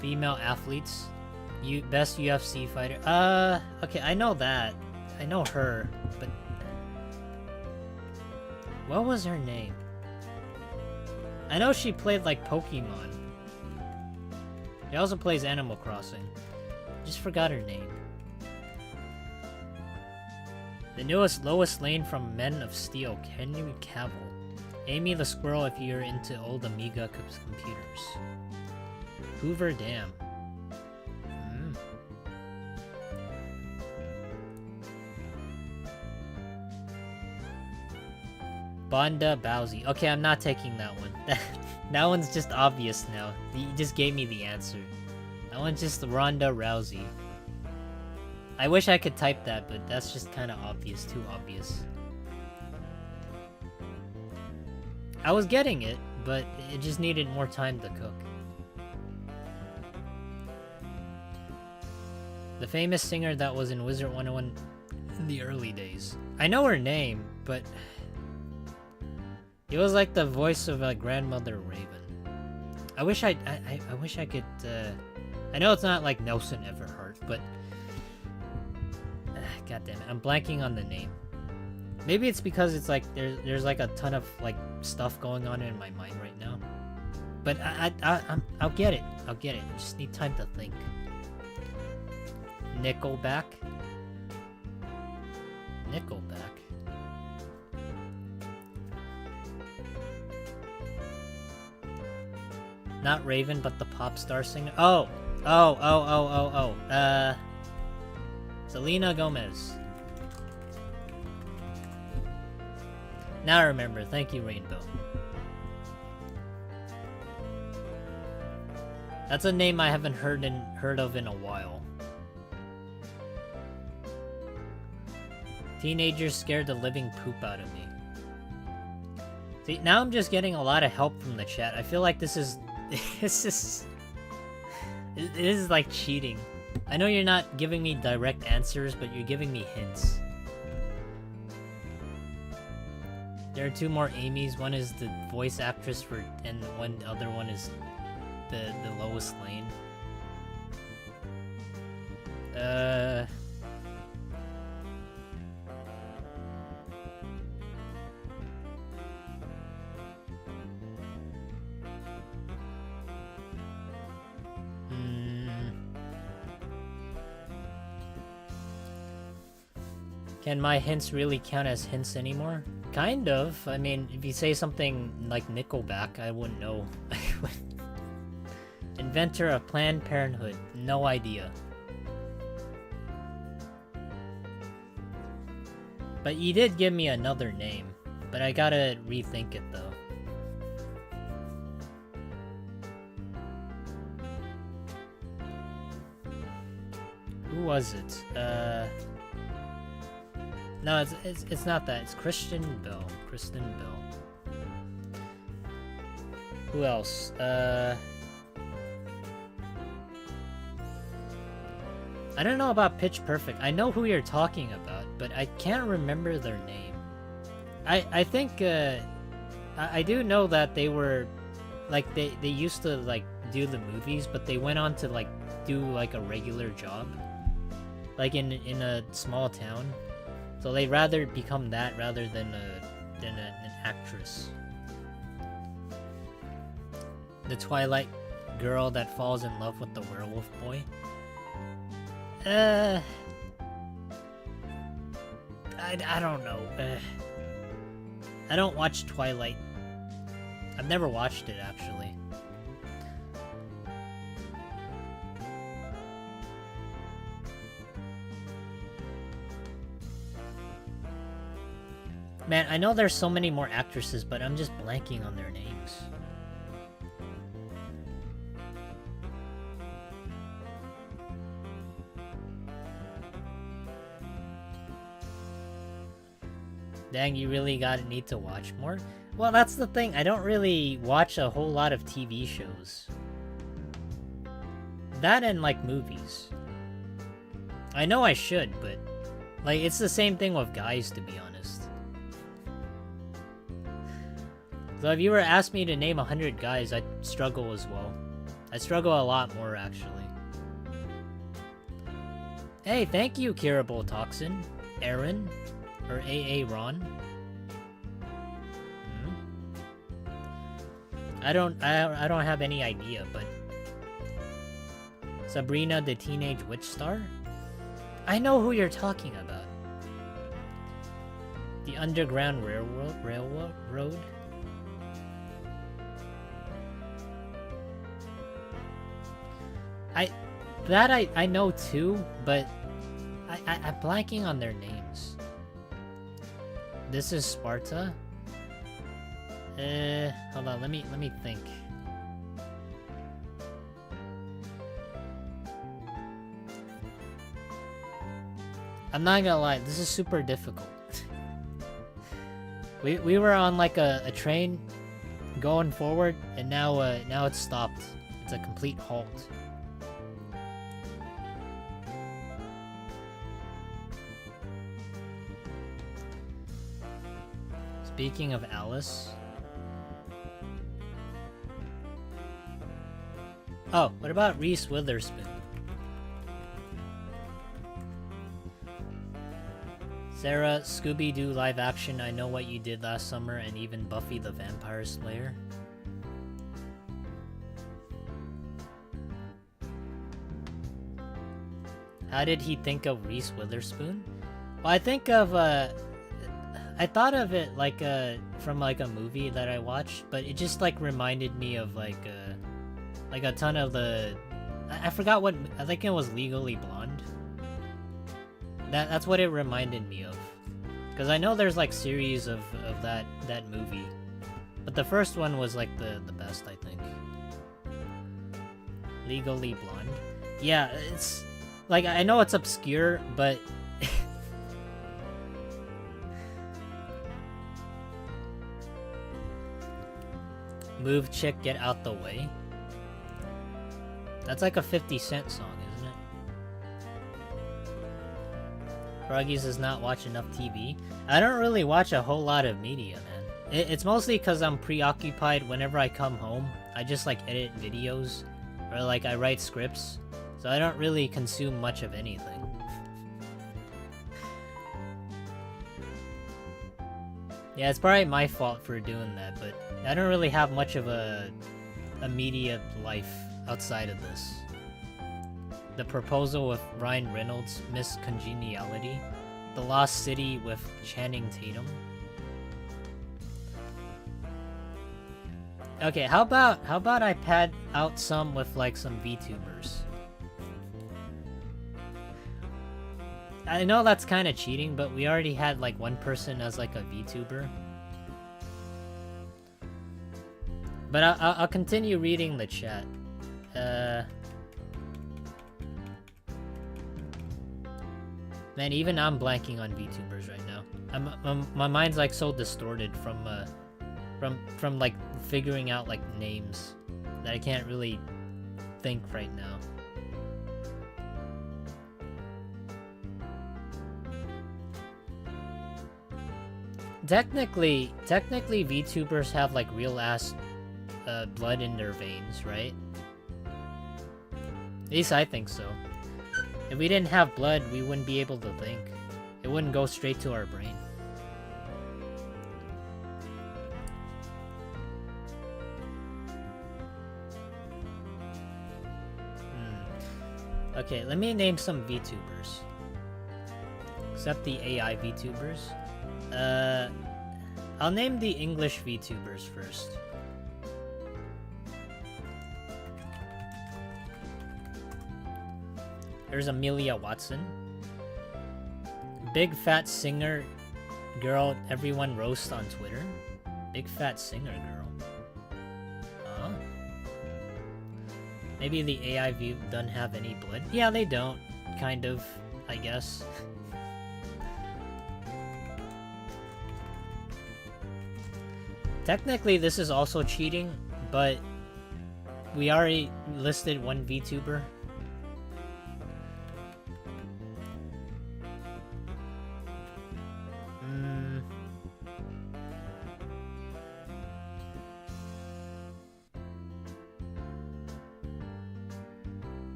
Female athletes, best UFC fighter. Okay, I know that. I know her, but what was her name? I know she played like Pokemon. She also plays Animal Crossing. Just forgot her name. The newest Lois Lane from Men of Steel, Henry Cavill. Amy the Squirrel if you're into old Amiga computers. Hoover Dam. Bonda Bowsy. Okay, I'm not taking that one. That one's just obvious now. You just gave me the answer. That one's just Ronda Rousey. I wish I could type that, but that's just kind of obvious. Too obvious. I was getting it, but it just needed more time to cook. The famous singer that was in Wizard 101 in the early days. I know her name, but it was like the voice of a grandmother Raven. I wish I wish I could. I know it's not like Nelson Everhart, but God damn it, I'm blanking on the name. Maybe it's because it's like there's like a ton of like stuff going on in my mind right now. But I'll get it. I'll get it. I just need time to think. Nickelback. Nickelback. Not Raven, but the pop star singer. Oh. Selena Gomez. Now I remember. Thank you, Rainbow. That's a name I haven't heard of in a while. Teenagers scared the living poop out of me. See, now I'm just getting a lot of help from the chat. I feel like this is... It is like cheating. I know you're not giving me direct answers, but you're giving me hints. There are two more Amy's. One is the voice actress for, and one other one is the Lois Lane. Can my hints really count as hints anymore? Kind of. I mean, if you say something like Nickelback, I wouldn't know. Inventor of Planned Parenthood. No idea. But you did give me another name. But I gotta rethink it, though. Who was it? No, it's not that. It's Kristen Bell. Kristen Bell. Who else? I don't know about Pitch Perfect. I know who you're talking about, but I can't remember their name. I think I do know that they were like they used to like do the movies, but they went on to like do like a regular job, like in a small town. So they'd rather become that rather than an actress. The Twilight girl that falls in love with the werewolf boy. I don't know. I don't watch Twilight. I've never watched it, actually. Man, I know there's so many more actresses, but I'm just blanking on their names. Dang, you really need to watch more? Well, that's the thing. I don't really watch a whole lot of TV shows. That and, like, movies. I know I should, but... like, it's the same thing with guys, to be honest. So if you were to ask me to name 100 guys, I'd struggle as well. I'd struggle a lot more, actually. Hey, thank you, Kirable Toxin. Aaron. Or AA Ron. I don't have any idea, but... Sabrina the Teenage Witch Star? I know who you're talking about. The Underground Railroad? I know too, but I'm blanking on their names. This is Sparta? Hold on, let me think. I'm not gonna lie, this is super difficult. we were on like a train going forward, and now it's stopped. It's a complete halt. Speaking of Alice... oh, what about Reese Witherspoon? Sarah, Scooby-Doo live action, I Know What You Did Last Summer, and even Buffy the Vampire Slayer. How did he think of Reese Witherspoon? Well, I think of, I thought of it like from like a movie that I watched, but it just like reminded me of like a ton of the... I forgot what... I think it was Legally Blonde. That's what it reminded me of. Because I know there's like series of that movie. But the first one was like the best, I think. Legally Blonde. Yeah, it's like I know it's obscure, but Move Chick, Get Out the Way. That's like a 50 Cent song, isn't it? Froggies does not watch enough TV. I don't really watch a whole lot of media, man. It's mostly because I'm preoccupied whenever I come home. I just like edit videos, or like I write scripts, so I don't really consume much of anything. Yeah, it's probably my fault for doing that, but I don't really have much of a media life outside of this. The Proposal with Ryan Reynolds, Miss Congeniality. The Lost City with Channing Tatum. Okay, how about I pad out some with like some VTubers? I know that's kind of cheating, but we already had like one person as like a VTuber. But I'll continue reading the chat. Man, even I'm blanking on VTubers right now. My mind's like so distorted from like figuring out like names that I can't really think right now. Technically VTubers have like real ass blood in their veins, right? At least I think so. If we didn't have blood, we wouldn't be able to think. It wouldn't go straight to our brain. Okay, let me name some VTubers. Except the AI VTubers. I'll name the English VTubers first. There's Amelia Watson. Big fat singer girl everyone roasts on Twitter. Big fat singer girl. Huh? Maybe the AI view doesn't have any blood. Yeah, they don't. Kind of, I guess. Technically, this is also cheating, but we already listed one VTuber.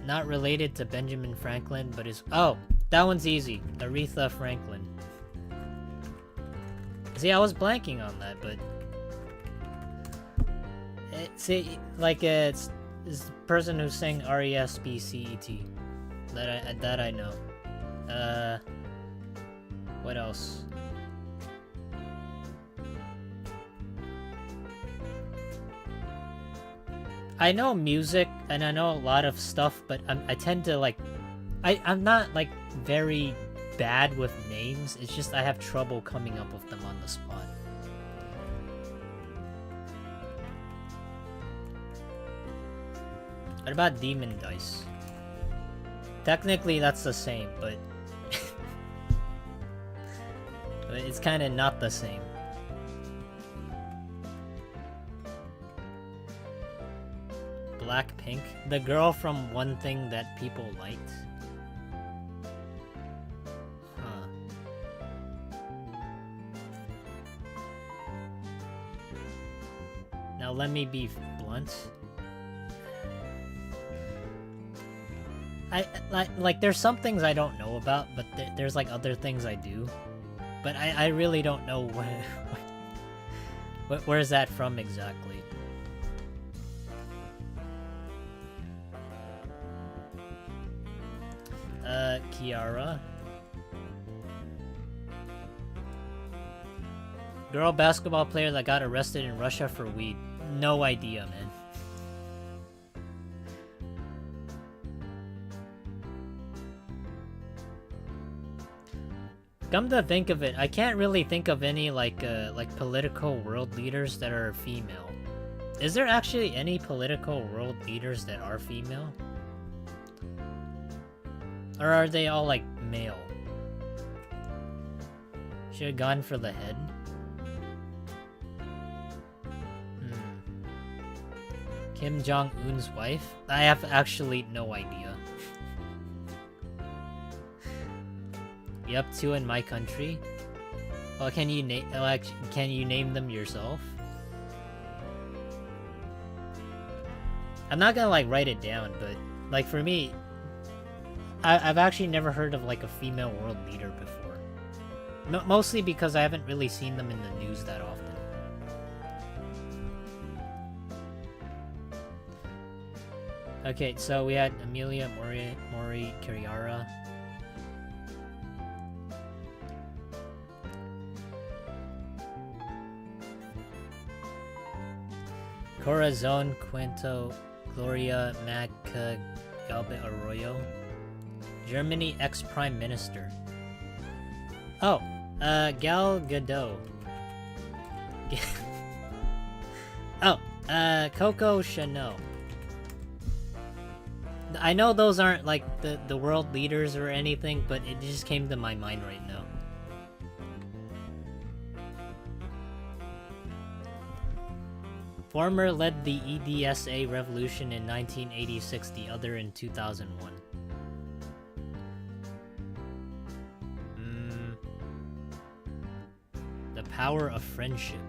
Not related to Benjamin Franklin, but is... Oh, that one's easy. Aretha Franklin. See, I was blanking on that, but... See, like, it's the person who sang R-E-S-P-C-E-T. That I know. What else? I know music, and I know a lot of stuff, but I tend to, like... I'm not, like, very bad with names. It's just I have trouble coming up with them on the spot. What about Demon Dice? Technically, that's the same, but... but it's kind of not the same. Blackpink? The girl from One Thing That People Liked? Huh. Now let me be blunt. Like there's some things I don't know about, but there's like other things I do. But I really don't know where's that from exactly. Kiara. Girl basketball player that got arrested in Russia for weed. No idea, man. Come to think of it, I can't really think of any like political world leaders that are female. Is there actually any political world leaders that are female? Or are they all like male? Should have gone for the head. Kim Jong-un's wife? I have actually no idea. You up to in my country? Well, can you name them yourself? I'm not gonna like write it down, but like for me, I've actually never heard of like a female world leader before. Mostly because I haven't really seen them in the news that often. Okay, so we had Amelia Mori Kiriara. Corazon Cuento Gloria Macagalbe Arroyo. Germany ex-prime minister. Oh, Gal Gadot. Oh, Coco Chanel. I know those aren't like the world leaders or anything, but it just came to my mind right now. Former led the EDSA revolution in 1986, the other in 2001. The power of friendship.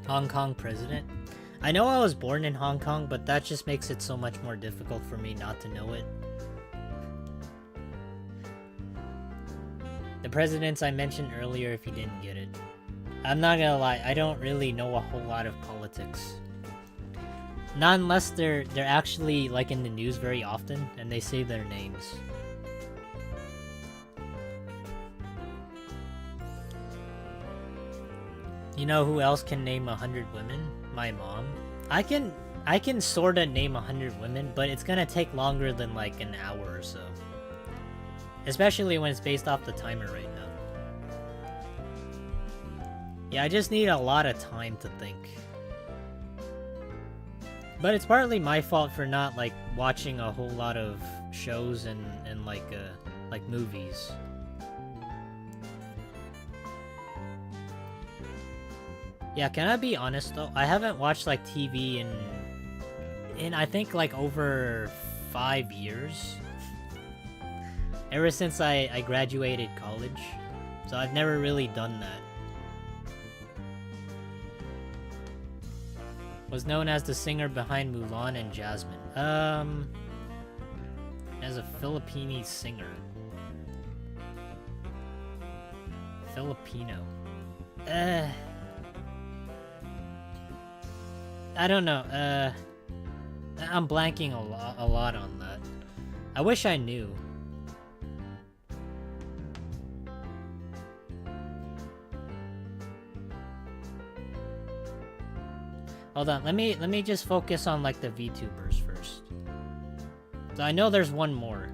Hong Kong president. I know I was born in Hong Kong, but that just makes it so much more difficult for me not to know it. The presidents I mentioned earlier, if you didn't get it. I'm not gonna lie, I don't really know a whole lot of politics. Not unless they're actually like in the news very often and they say their names. You know who else can name 100 women? My mom. I can sorta name 100 women, but it's gonna take longer than like an hour or so. Especially when it's based off the timer right now. Yeah, I just need a lot of time to think. But it's partly my fault for not like watching a whole lot of shows and like movies. Yeah, can I be honest though? I haven't watched like TV in I think like over 5 years. Ever since I graduated college. So I've never really done that. Was known as the singer behind Mulan and Jasmine. As a Filipino singer. Filipino. I don't know, I'm blanking a lot on that. I wish I knew. Hold on, let me just focus on like the VTubers first. So I know there's one more.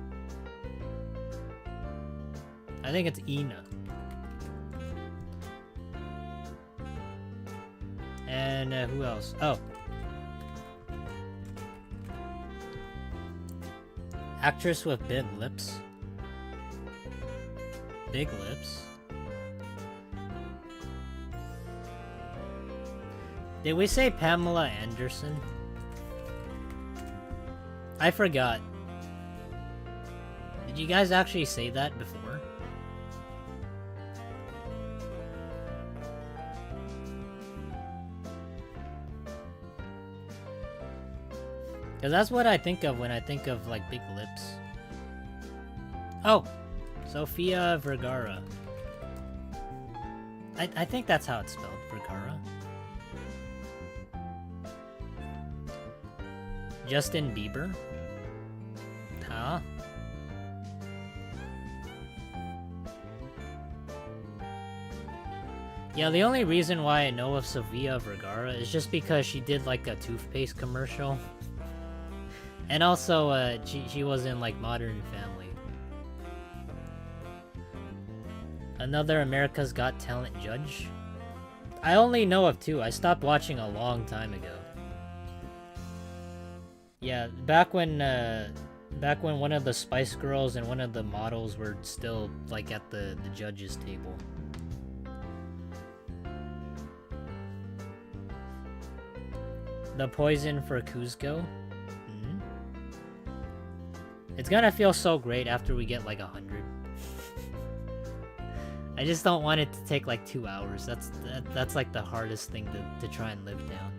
I think it's Ina. And who else? Oh. Actress with big lips. Big lips. Did we say Pamela Anderson? I forgot. Did you guys actually say that before? Because that's what I think of when I think of, like, big lips. Oh! Sofia Vergara. I think that's how it's spelled, Vergara. Justin Bieber? Huh? Yeah, the only reason why I know of Sofia Vergara is just because she did, like, a toothpaste commercial. And also, she was in like Modern Family. Another America's Got Talent judge? I only know of 2. I stopped watching a long time ago. Yeah, back when one of the Spice Girls and one of the models were still like at the judges table. The poison for Kuzco? It's gonna feel so great after we get like 100. I just don't want it to take like 2 hours. That's like the hardest thing to try and live down.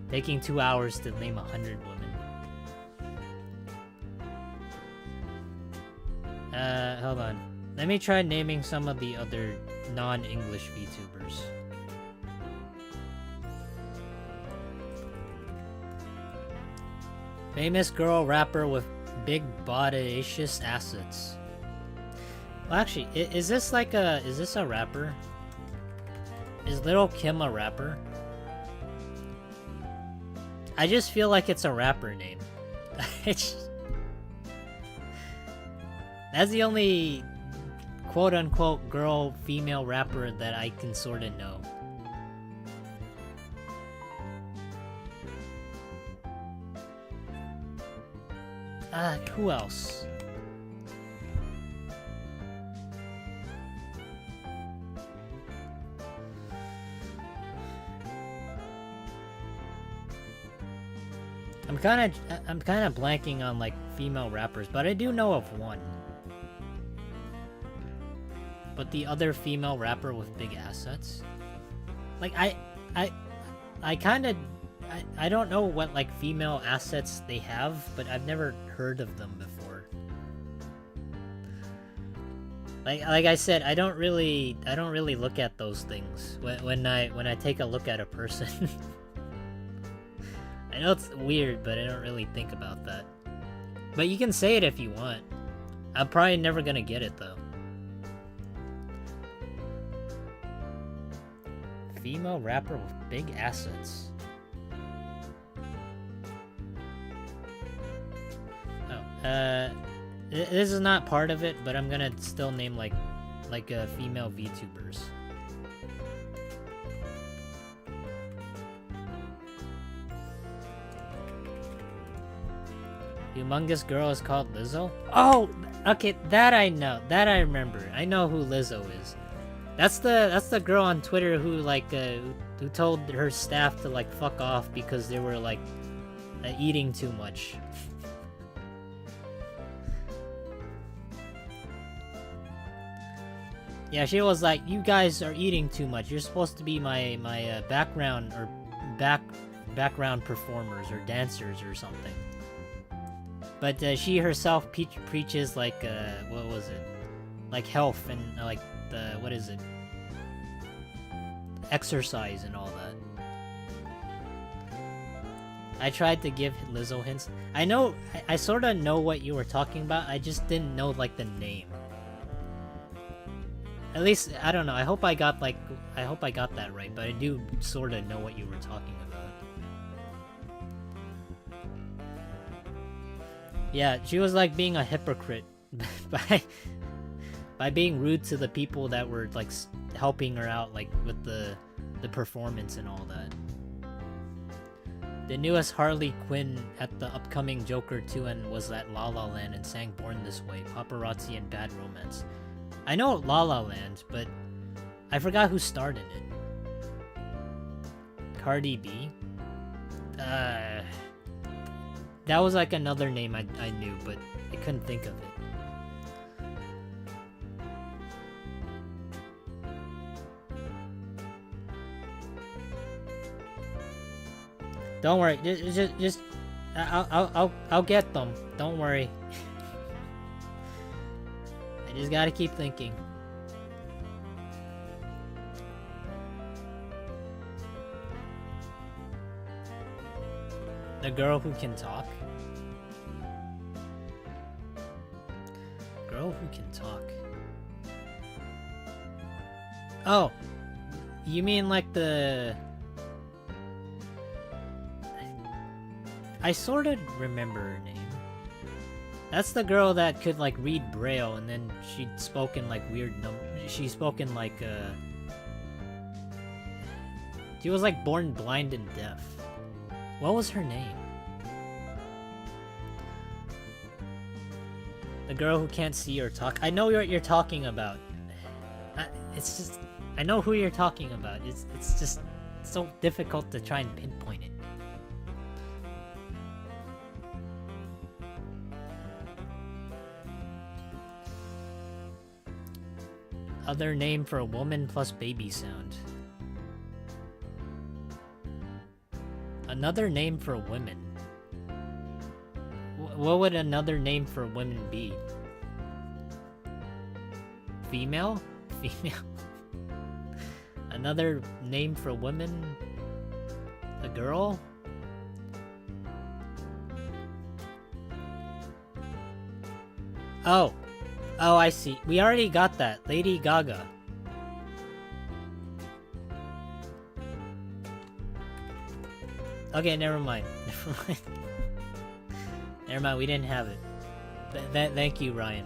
Taking 2 hours to name 100 women. Hold on. Let me try naming some of the other non-English VTubers. Famous girl rapper with big bodacious assets. Well, actually, is this a rapper? Is Little Kim a rapper? I just feel like it's a rapper name. That's the only quote-unquote girl female rapper that I can sort of know. Who else? I'm kind of blanking on like female rappers, but I do know of one. But the other female rapper with big assets, like I don't know what like female assets they have, but I've never heard of them before. Like I said, I don't really look at those things when I take a look at a person. I know it's weird, but I don't really think about that. But you can say it if you want. I'm probably never gonna get it though. Female rapper with big assets. Oh, this is not part of it, but I'm gonna still name like female VTubers. Humongous girl is called Lizzo? Oh, okay, that I know. That I remember. I know who Lizzo is. That's the girl on Twitter who who told her staff to like fuck off because they were like eating too much. Yeah, she was like, "You guys are eating too much. You're supposed to be my background or background performers or dancers or something." But she herself preaches like what was it? Like health and like what is it? Exercise and all that. I tried to give Lizzo hints. I know I sort of know what you were talking about. I just didn't know like the name. At least I don't know. I hope I got that right, but I do sort of know what you were talking about. Yeah, she was like being a hypocrite by being rude to the people that were like helping her out like with the performance and all that. The newest Harley Quinn at the upcoming Joker 2 and was at La La Land and sang Born This Way, Paparazzi and Bad Romance. I know La La Land, but I forgot who starred in it. Cardi B? That was like another name I knew, but I couldn't think of it. Don't worry, just I'll get them. Don't worry. I just gotta keep thinking. The girl who can talk? Girl who can talk. Oh, you mean like the... I sort of remember her name. That's the girl that could like read Braille, and then she'd spoken like weird she spoken like she was like born blind and deaf. What was her name? The girl who can't see or talk. I know what you're talking about. It's just I know who you're talking about. It's just so difficult to try and pinpoint it. Other name for a woman plus baby sound. Another name for women. What would another name for women be? Female? Female? Another name for women? A girl? Oh. Oh, I see. We already got that. Lady Gaga. Okay, never mind. Never mind. Never mind, we didn't have it. Thank you, Ryan.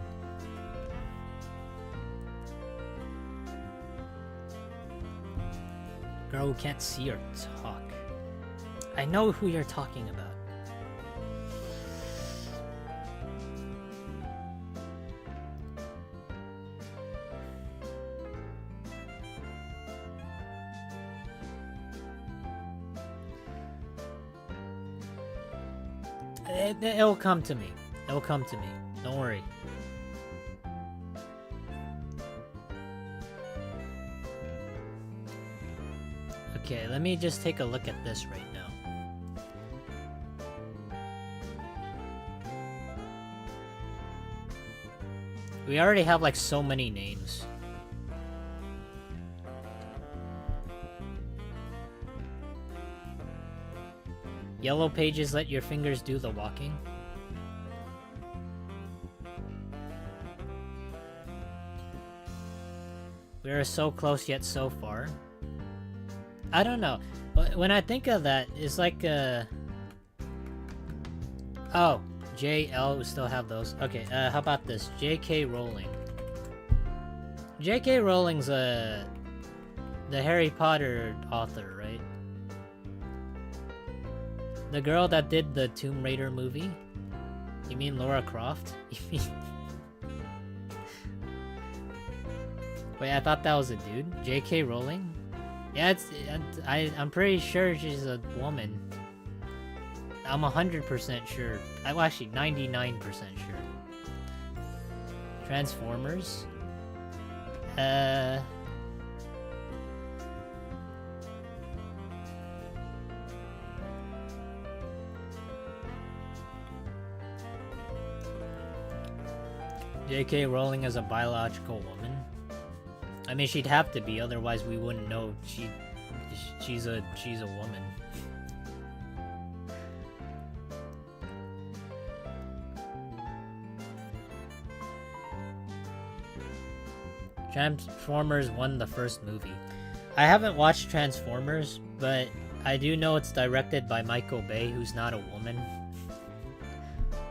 Girl who can't see or talk. I know who you're talking about. It'll come to me. It'll come to me. Don't worry. Okay, let me just take a look at this right now. We already have like so many names. Yellow pages let your fingers do the walking. We are so close yet so far. I don't know. When I think of that, it's like oh, JL, we still have those. Okay, how about this? J.K. Rowling. J.K. Rowling's the Harry Potter author, right? The girl that did the Tomb Raider movie? You mean Lara Croft? You mean... Wait, I thought that was a dude. J.K. Rowling? Yeah, I'm pretty sure she's a woman. I'm 100% sure. I'm actually 99% sure. Transformers? J.K. Rowling is a biological woman. I mean, she'd have to be, otherwise we wouldn't know she's a woman. Transformers won the first movie. I haven't watched Transformers, but I do know it's directed by Michael Bay, who's not a woman.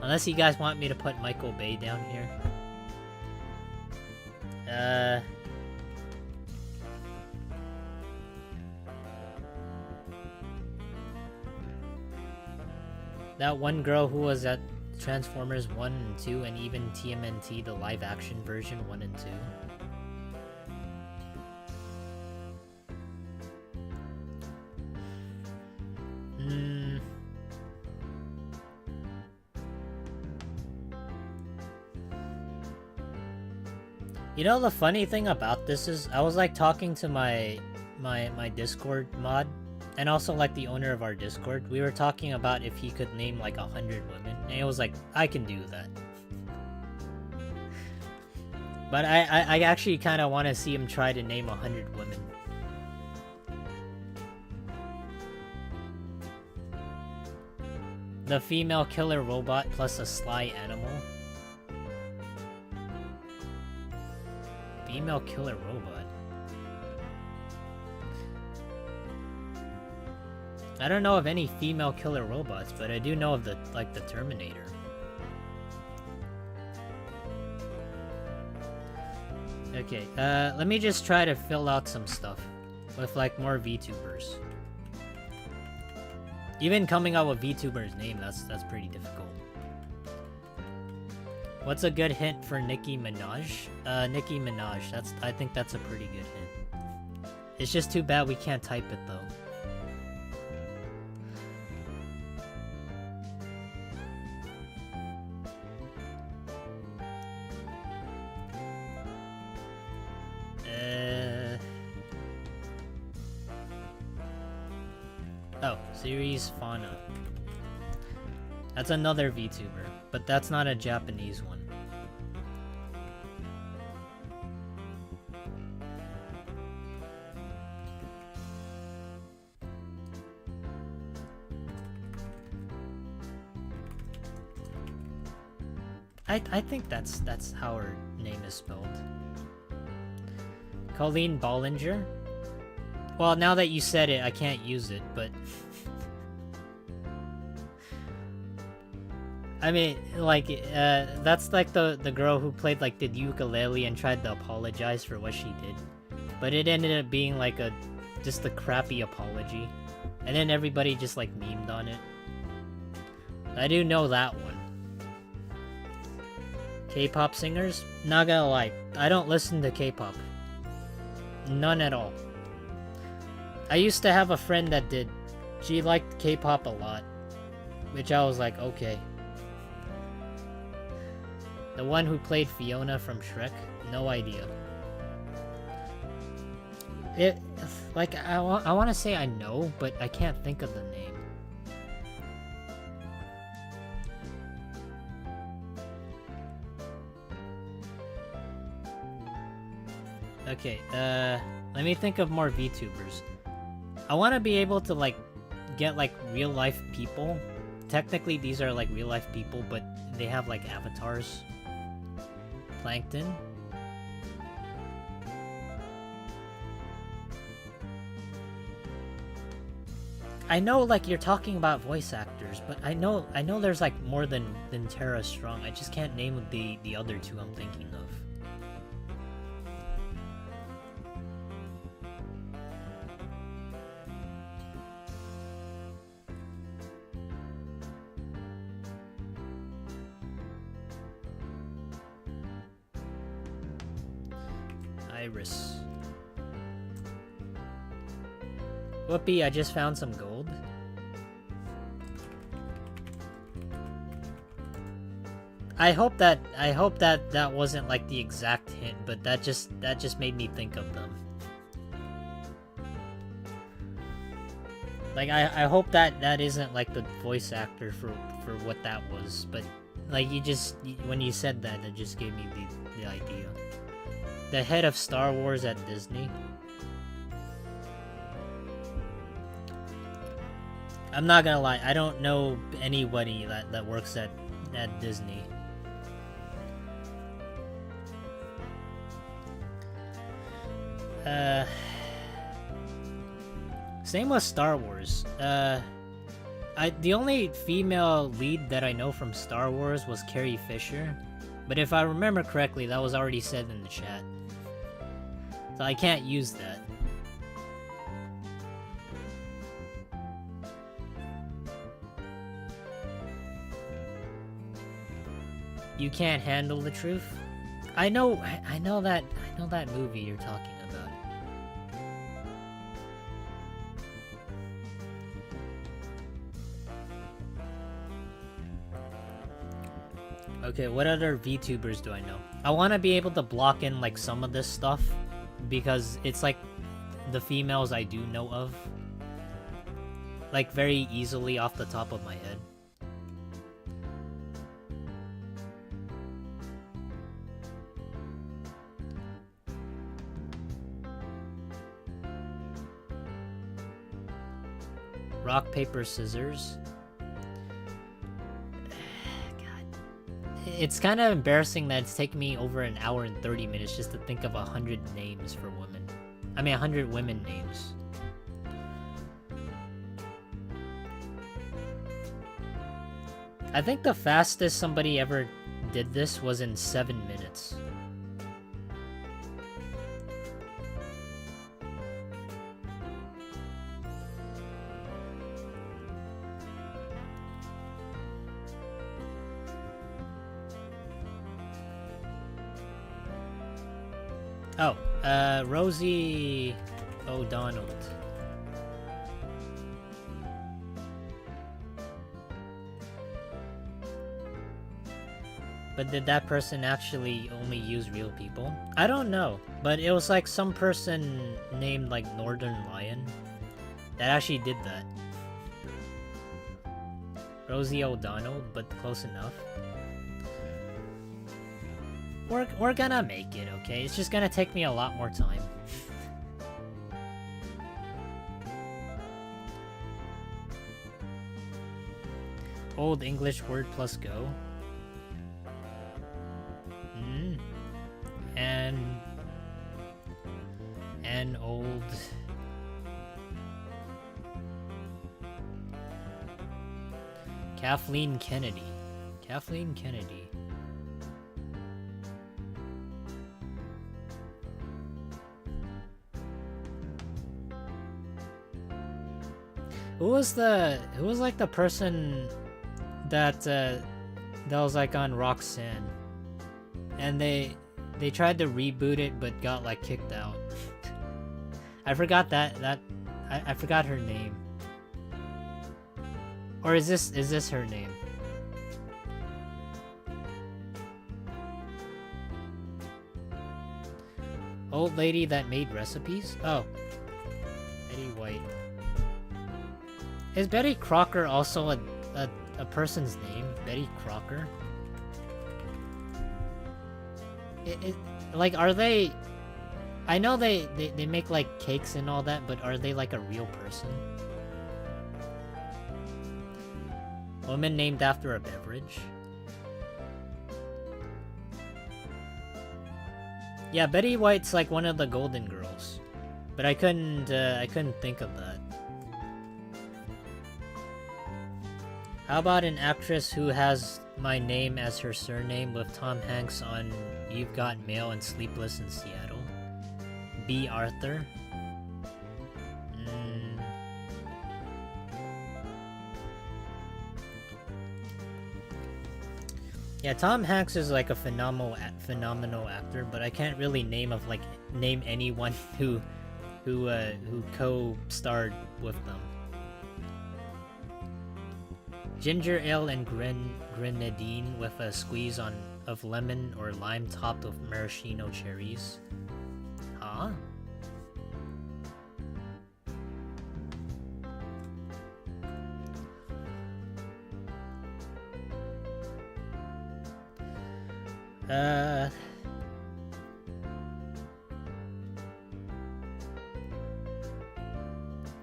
Unless you guys want me to put Michael Bay down here. That one girl who was at Transformers 1 and 2 and even TMNT, the live action version 1 and 2. You know, the funny thing about this is I was like talking to my Discord mod and also like the owner of our Discord. We were talking about if he could name like 100 women, and he was like, I can do that. But I actually kind of want to see him try to name 100 women. The female killer robot plus a sly animal. Female killer robot. I don't know of any female killer robots, but I do know of the Terminator. Okay, let me just try to fill out some stuff with like more VTubers. Even coming up with VTuber's name, that's pretty difficult. What's a good hint for Nicki Minaj? Nicki Minaj. I think that's a pretty good hint. It's just too bad we can't type it though. Oh, Series Fauna. That's another VTuber, but that's not a Japanese one. I think that's how her name is spelled. Colleen Bollinger? Well, now that you said it, I can't use it, but... I mean, like, that's like the girl who played, like, the ukulele and tried to apologize for what she did. But it ended up being, like, just a crappy apology. And then everybody just, like, memed on it. I do know that one. K-pop singers? Not gonna lie, I don't listen to K-pop. None at all. I used to have a friend that did. She liked K-pop a lot. Which I was like, okay. The one who played Fiona from Shrek? No idea. Like, I want to say I know, but I can't think of the name. Okay, let me think of more VTubers. I want to be able to, like, get, like, real-life people. Technically, these are, like, real-life people, but they have, like, avatars. Plankton. I know, like, you're talking about voice actors, but I know there's, like, more than Tara Strong. I just can't name the other two I'm thinking of. Iris. Whoopee, I just found some gold. I hope that wasn't like the exact hint, but that just made me think of them. Like I hope that isn't like the voice actor for what that was, but like when you said that, it just gave me the idea. The head of Star Wars at Disney. I'm not gonna lie, I don't know anybody that works at Disney. Same with Star Wars. The only female lead that I know from Star Wars was Carrie Fisher, but if I remember correctly, that was already said in the chat. So I can't use that. You can't handle the truth? I know that movie you're talking about. Okay, what other VTubers do I know? I want to be able to block in like some of this stuff because it's like the females I do know of, like very easily off the top of my head. Rock, paper, scissors. It's kind of embarrassing that it's taken me over an hour and 30 minutes just to think of 100 names for women. I mean, 100 women names. I think the fastest somebody ever did this was in 7 minutes. Oh, Rosie O'Donnell. But did that person actually only use real people? I don't know, but it was like some person named like Northern Lion that actually did that. Rosie O'Donnell, but close enough. We're gonna make it, okay? It's just gonna take me a lot more time. Old English word plus go. And old... Kathleen Kennedy. Kathleen Kennedy. Who was like the person that was like on Roxanne, and they tried to reboot it but got like kicked out. I forgot I forgot her name. Or is this her name? Old lady that made recipes? Oh. Betty White. Is Betty Crocker also a person's name? Betty Crocker? Like, are they... I know they make, like, cakes and all that, but are they, like, a real person? Woman named after a beverage? Yeah, Betty White's, like, one of the Golden Girls. But I couldn't think of that. How about an actress who has my name as her surname with Tom Hanks on You've Got Mail and Sleepless in Seattle? B. Arthur? Yeah, Tom Hanks is like a phenomenal actor, but I can't really name anyone who co-starred with them. Ginger ale and grenadine with a squeeze of lemon or lime topped with maraschino cherries. Huh?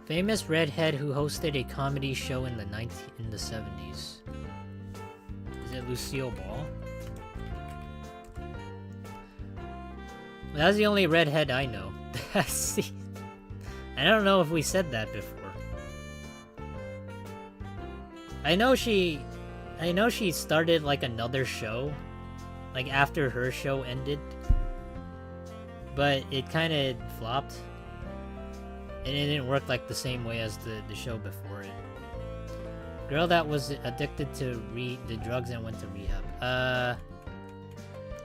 Famous redhead who hosted a comedy show in the 70s. Is it Lucille Ball? That's the only redhead I know. See, I don't know if we said that before. I know she started like another show, like after her show ended, but it kind of flopped. And it didn't work like the same way as the show before it. Girl that was addicted to the drugs and went to rehab.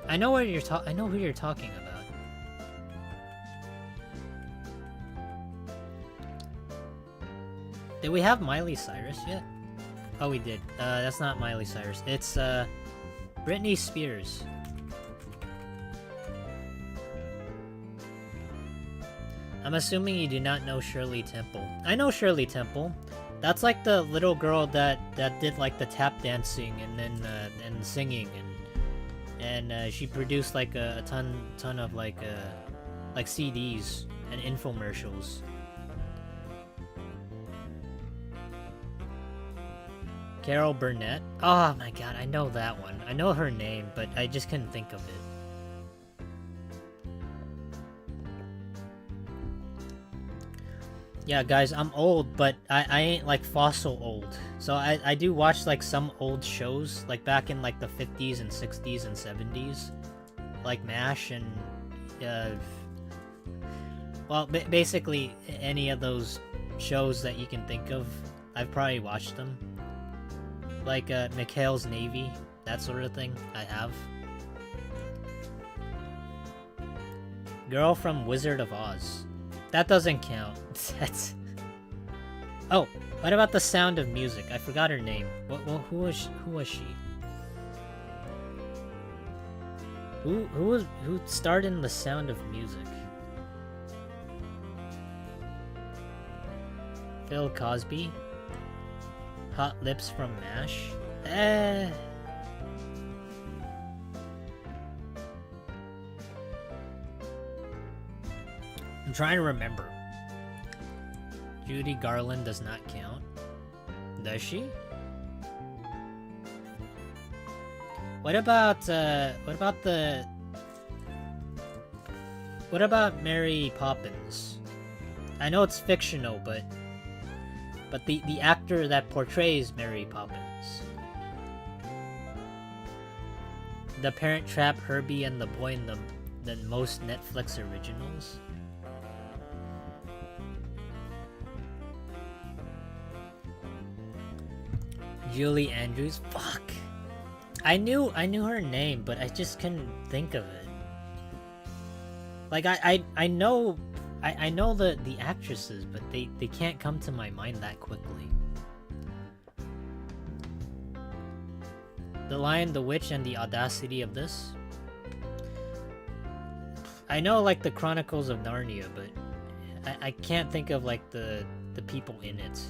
I know who you're talking about. Did we have Miley Cyrus yet? Oh, we did. That's not Miley Cyrus. It's Britney Spears. I'm assuming you do not know Shirley Temple. I know Shirley Temple. That's like the little girl that did like the tap dancing and then and singing and she produced like a ton of like CDs and infomercials. Carol Burnett. Oh my god, I know that one. I know her name, but I just couldn't think of it. Yeah, guys, I'm old, but I ain't like fossil old. So I do watch like some old shows, like back in like the 50s and 60s and 70s, like MASH and well, basically any of those shows that you can think of, I've probably watched them. Like McHale's Navy, that sort of thing, I have. Girl from Wizard of Oz. That doesn't count. That's... Oh, what about The Sound of Music? I forgot her name. Who was she? Who starred in The Sound of Music? Phil Cosby? Hot Lips from MASH? I'm trying to remember. Judy Garland does not count. Does she? What about Mary Poppins? I know it's fictional, but the actor that portrays Mary Poppins. The Parent Trap, Herbie and the Boy in the most Netflix originals. Julie Andrews. Fuck. I knew her name, but I just couldn't think of it. Like I know the actresses, but they can't come to my mind that quickly. The Lion, the Witch, and the Audacity of This. I know like the Chronicles of Narnia, but I can't think of like the people in it.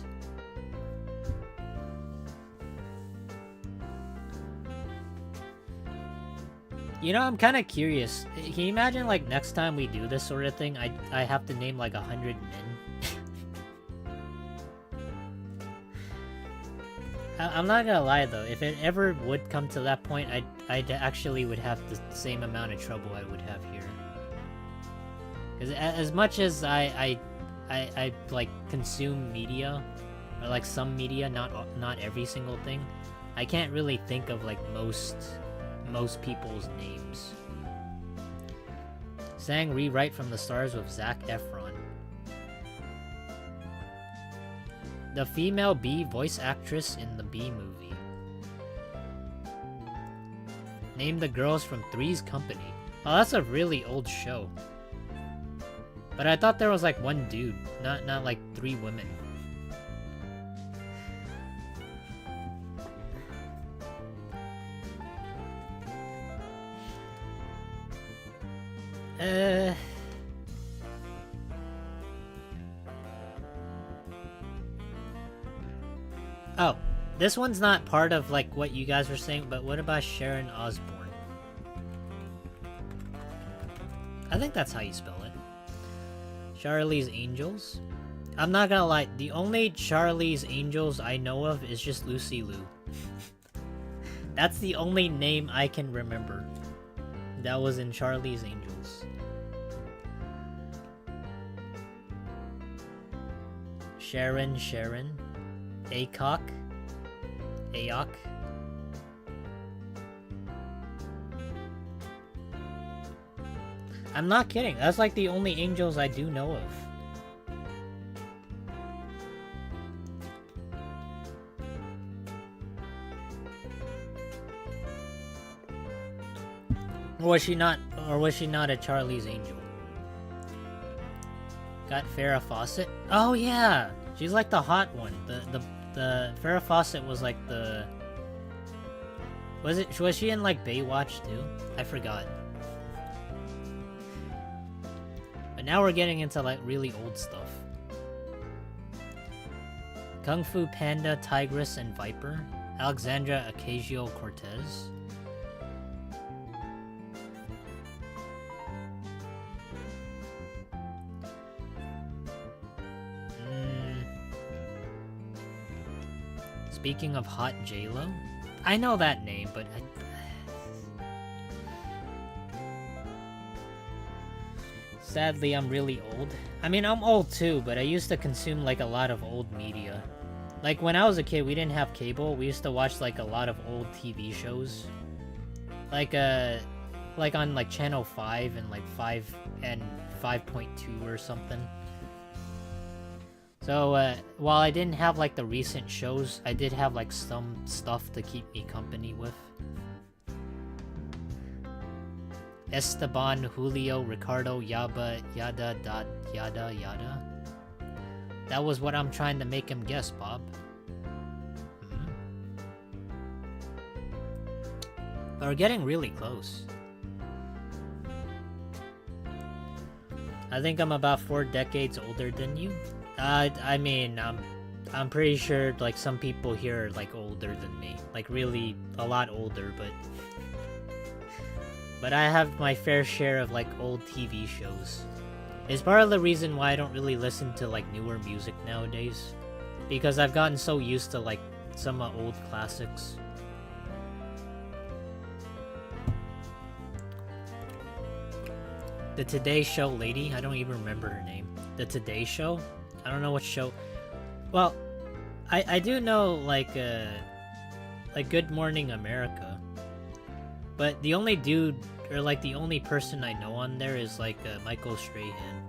You know, I'm kind of curious. Can you imagine, like, next time we do this sort of thing, I have to name, like, 100 men? I'm not gonna lie, though. If it ever would come to that point, I actually would have the same amount of trouble I would have here. Because as much as I like, consume media, or, like, some media, not every single thing, I can't really think of, like, most people's names. Sang Rewrite from the Stars with Zac Efron. The female Bee voice actress in the Bee movie. Name the girls from Three's Company. Oh, that's a really old show. But I thought there was like one dude, not like 3 women. Oh, this one's not part of like what you guys were saying, but what about Sharon Osbourne? I think that's how you spell it. Charlie's Angels? I'm not gonna lie, the only Charlie's Angels I know of is just Lucy Liu. That's the only name I can remember that was in Charlie's Angels. Sharon, Ayok. I'm not kidding. That's like the only angels I do know of. Or was she not a Charlie's Angel? Got Farrah Fawcett? Oh yeah! She's like the hot one. The Farrah Fawcett was like the... Was she in like Baywatch too? I forgot. But now we're getting into like really old stuff. Kung Fu Panda, Tigress, and Viper. Alexandra Ocasio-Cortez. Speaking of hot J-Lo, I know that name, but Sadly, I'm really old. I mean, I'm old too, but I used to consume like a lot of old media. Like when I was a kid, we didn't have cable. We used to watch like a lot of old TV shows. Like on like Channel 5 and like 5 and 5.2 or something. So, while I didn't have like the recent shows, I did have like some stuff to keep me company with. Esteban, Julio, Ricardo, Yaba, yada, dot, yada, yada. That was what I'm trying to make him guess, Bob. But we're getting really close. I think I'm about 4 decades older than you. I mean, I'm pretty sure like some people here are like older than me. Like really a lot older, but I have my fair share of like old TV shows. It's part of the reason why I don't really listen to like newer music nowadays. Because I've gotten so used to like some old classics. The Today Show lady, I don't even remember her name. The Today Show? I don't know what show. Well, I do know like Good Morning America. But the only dude, or like the only person I know on there is like Michael Strahan.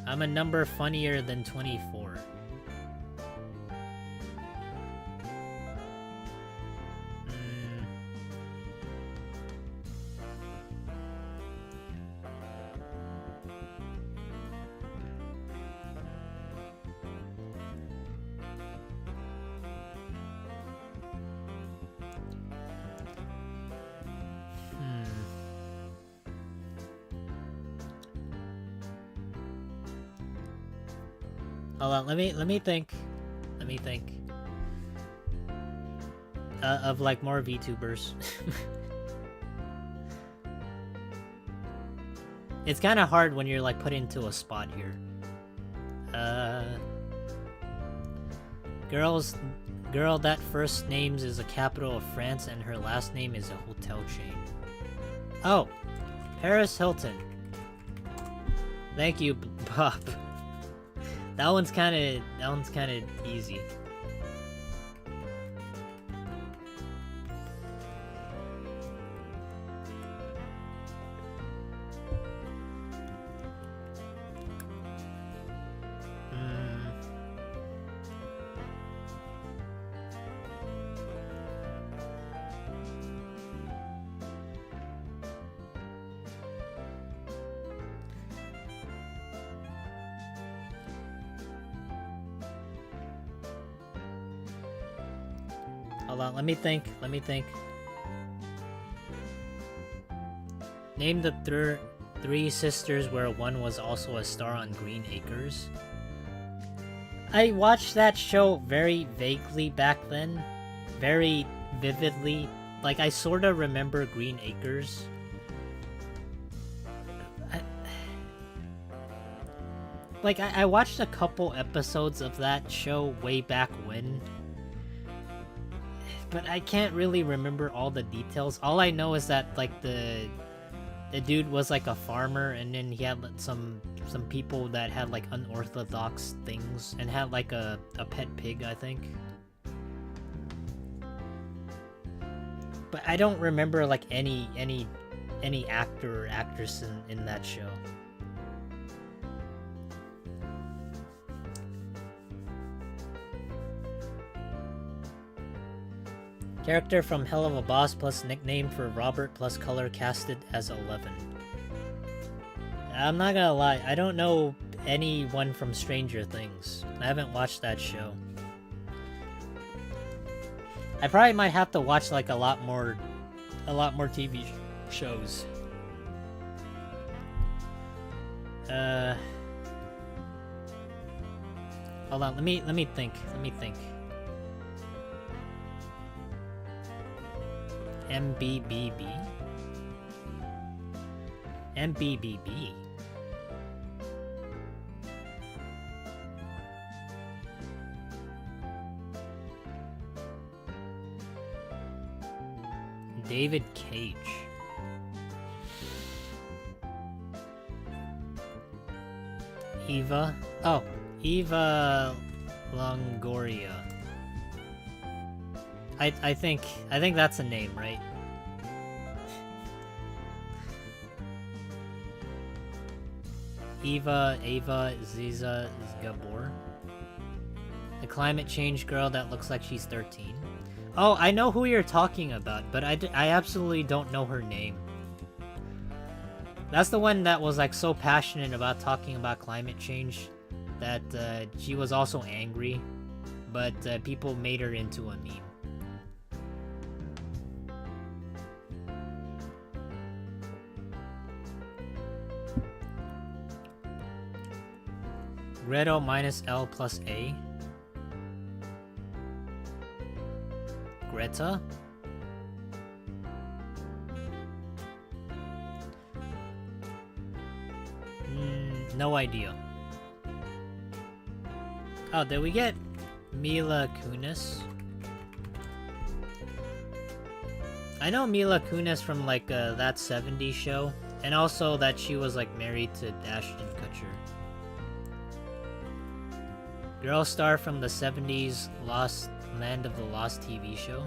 I'm a number funnier than 24. Hold on, let me think. Let me think. Of like more VTubers. It's kind of hard when you're like put into a spot here. Girl that first names is a capital of France and her last name is a hotel chain. Oh, Paris Hilton. Thank you, Bob. That one's kind of easy. Hold on, let me think. Name the three sisters where one was also a star on Green Acres. I watched that show very vaguely back then. Very vividly. Like, I sorta remember Green Acres. I watched a couple episodes of that show way back when. But I can't really remember all the details. All I know is that like the dude was like a farmer, and then he had some people that had like unorthodox things and had like a pet pig, I think. But I don't remember like any actor or actress in that show. Character from Hell of a Boss plus nickname for Robert plus color casted as 11. I'm not gonna lie, I don't know anyone from Stranger Things. I haven't watched that show. I probably might have to watch like a lot more TV shows. Hold on, let me think. MBBB? MBBB? David Cage. Eva. Oh, Eva Longoria. I think that's a name, right? Ava Ziza Gabor. The climate change girl that looks like she's 13. Oh, I know who you're talking about, but I absolutely don't know her name. That's the one that was like so passionate about talking about climate change that she was also angry, but people made her into a meme. Gredo minus L plus A. Greta? No idea. Oh, did we get Mila Kunis? I know Mila Kunis from like that 70s show, and also that she was like married to Ashton Kutcher. Girl star from the 70s Lost Land of the Lost TV show.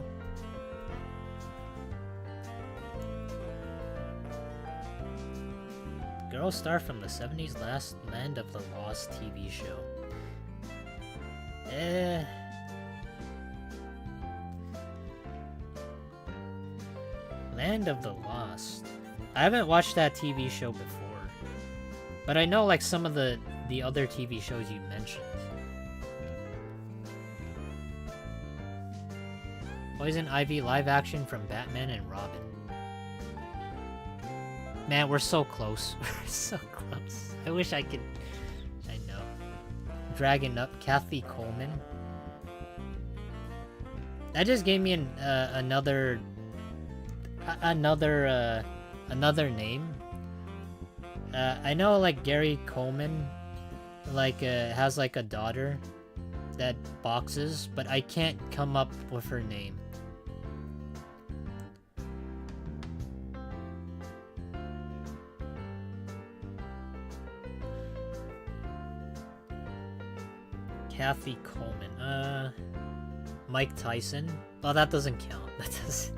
Girl star from the 70s Last Land of the Lost TV show. Land of the Lost. I haven't watched that TV show before, but I know like some of the other TV shows you mentioned. Poison Ivy live action from Batman and Robin. Man, we're so close. We're so close. I wish I could. I know. Dragon Up, Kathy Coleman. That just gave me another name. I know like Gary Coleman, like has like a daughter that boxes, but I can't come up with her name. Kathy Coleman. Mike Tyson. Oh, that doesn't count. That doesn't.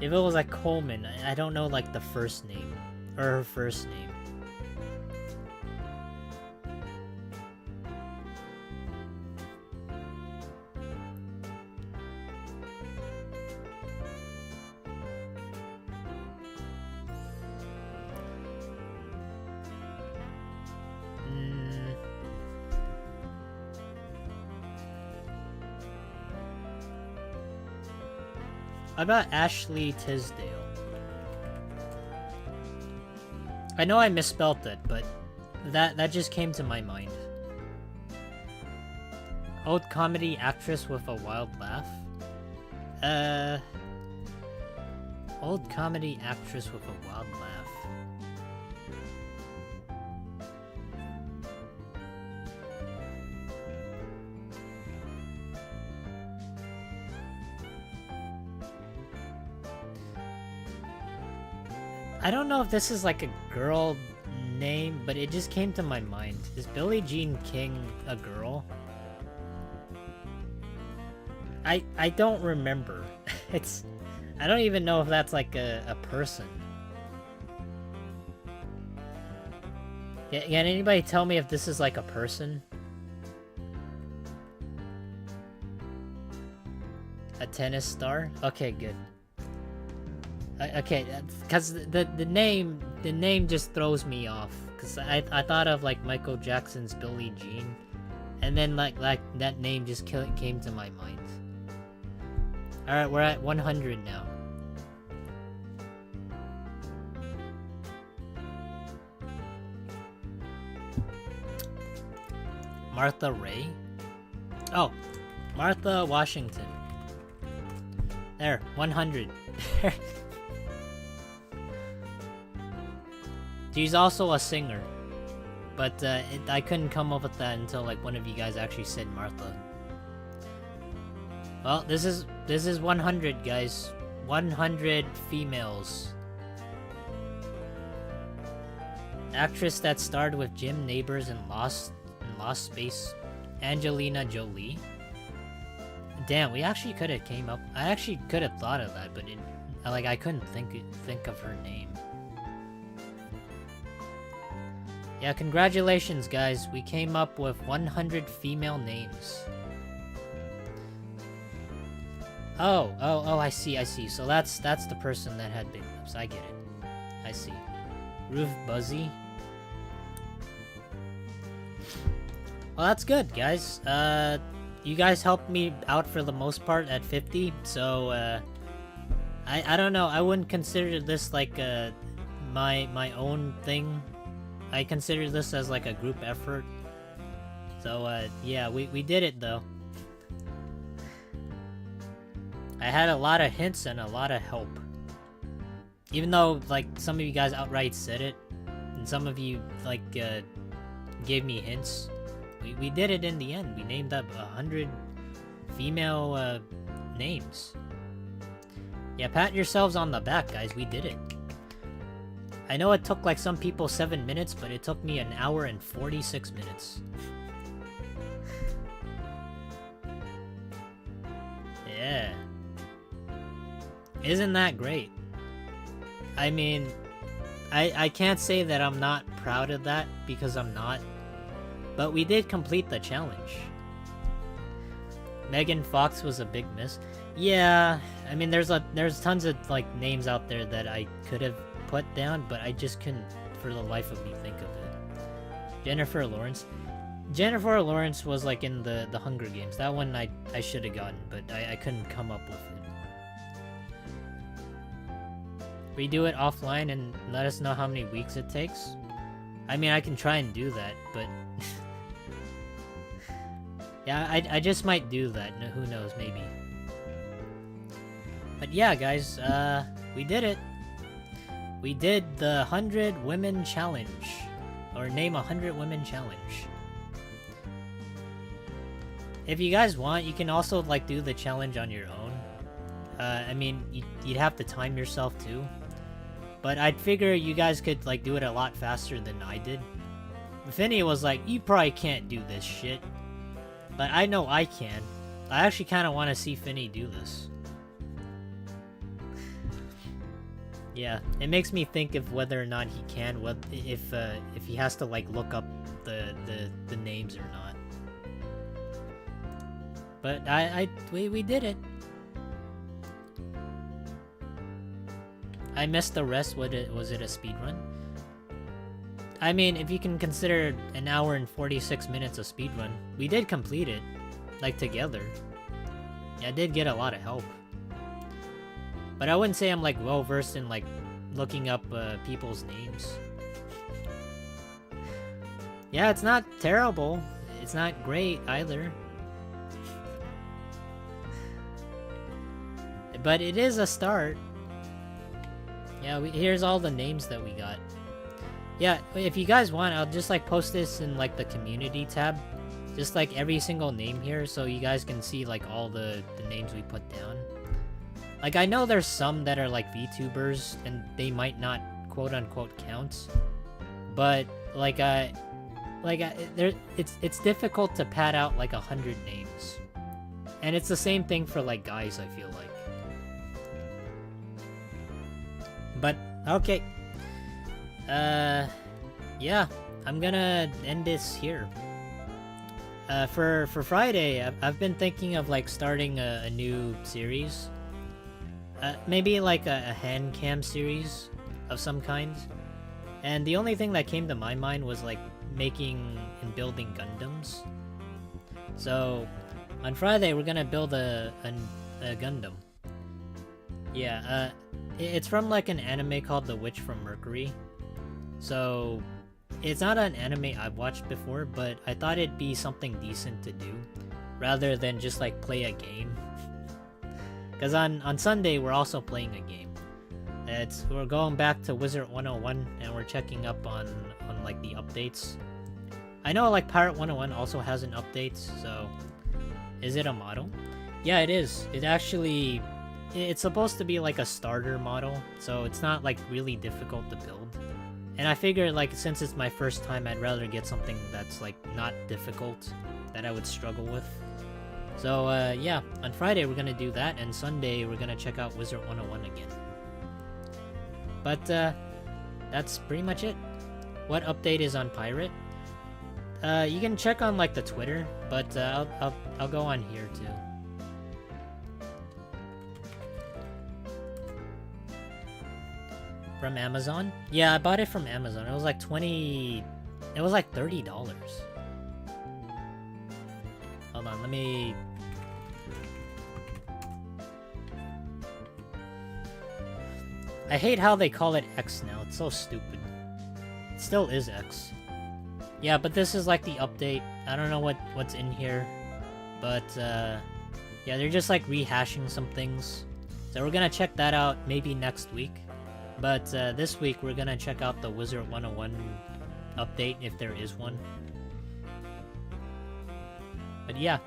If it was like Coleman, I don't know like the first name or her first name. How about Ashley Tisdale? I know I misspelt it, but that just came to my mind. Old comedy actress with a wild laugh? Old comedy actress with a wild laugh. I don't know if this is like a girl name, but it just came to my mind. Is Billie Jean King a girl? I don't remember. I don't even know if that's like a person. Yeah, can anybody tell me if this is like a person? A tennis star? Okay, good. Okay, because the name just throws me off. Because I thought of like Michael Jackson's Billie Jean, and then like that name just came to my mind. All right, we're at 100 now. Martha Ray? Oh, Martha Washington. There, 100. She's also a singer, but I couldn't come up with that until like one of you guys actually said Martha. Well, this is 100, guys. 100 females. Actress that starred with Jim Neighbors in Lost Space, Angelina Jolie. Damn, we actually could have came up. I actually could have thought of that, but I couldn't think of her name. Yeah, congratulations, guys. We came up with 100 female names. Oh, I see. So that's the person that had big lips. I get it. I see. Ruth Buzzy. Well, that's good, guys. You guys helped me out for the most part at 50, so, I don't know. I wouldn't consider this like, my own thing. I consider this as like a group effort. So, yeah, we did it, though. I had a lot of hints and a lot of help. Even though, like, some of you guys outright said it, and some of you, like, gave me hints, we did it in the end. We named up 100 female, names. Yeah, pat yourselves on the back, guys. We did it. I know it took, like, some people 7 minutes, but it took me 1 hour and 46 minutes. Yeah. Isn't that great? I mean, I can't say that I'm not proud of that, because I'm not. But we did complete the challenge. Megan Fox was a big miss. Yeah, I mean, there's tons of, like, names out there that I could have put down, but I just couldn't, for the life of me, think of it. Jennifer Lawrence. Jennifer Lawrence was, like, in the Hunger Games. That one I should have gotten, but I couldn't come up with it. Redo it offline and let us know how many weeks it takes. I mean, I can try and do that, but... yeah, I just might do that. Who knows, maybe. But yeah, guys, we did it. We did the 100 Women Challenge. Or Name 100 Women Challenge. If you guys want, you can also, like, do the challenge on your own. I mean, you'd have to time yourself, too. But I'd figure you guys could, like, do it a lot faster than I did. Finny was like, you probably can't do this shit. But I know I can. I actually kind of want to see Finny do this. Yeah, it makes me think of whether or not he can, if he has to, like, look up the names or not. But we did it. I missed the rest. Was it a speedrun? I mean, if you can consider 1 hour and 46 minutes a speedrun, we did complete it, like, together. Yeah, I did get a lot of help. But I wouldn't say I'm, like, well-versed in, like, looking up people's names. Yeah, it's not terrible. It's not great, either. But it is a start. Yeah, here's all the names that we got. Yeah, if you guys want, I'll just, like, post this in, like, the community tab. Just, like, every single name here, so you guys can see, like, all the names we put down. Like, I know there's some that are, like, VTubers, and they might not, quote-unquote, count. But, like, it's difficult to pad out, like, 100 names. And it's the same thing for, like, guys, I feel like. But, okay. Yeah, I'm gonna end this here. For Friday, I've been thinking of, like, starting a new series. Maybe, like, a hand cam series of some kind. And the only thing that came to my mind was, like, making and building Gundams. So, on Friday, we're gonna build a Gundam. Yeah, it's from, like, an anime called The Witch from Mercury. So, it's not an anime I've watched before, but I thought it'd be something decent to do, rather than just, like, play a game. Because on Sunday, we're also playing a game. We're going back to Wizard 101, and we're checking up on like, the updates. I know, like, Pirate 101 also has an update, so... Is it a model? Yeah, it is. It actually... It's supposed to be like a starter model, so it's not like really difficult to build. And I figured like since it's my first time, I'd rather get something that's like not difficult, that I would struggle with. So yeah, on Friday we're gonna do that, and Sunday we're gonna check out Wizard 101 again. But that's pretty much it. What update is on Pirate? You can check on like the Twitter, but I'll go on here too. From Amazon? Yeah, I bought it from Amazon. It was like $20... It was like $30. Hold on, let me... I hate how they call it X now. It's so stupid. It still is X. Yeah, but this is like the update. I don't know what's in here. But, yeah, they're just like rehashing some things. So we're gonna check that out maybe next week. But this week we're gonna check out the Wizard 101 update, if there is one. But yeah,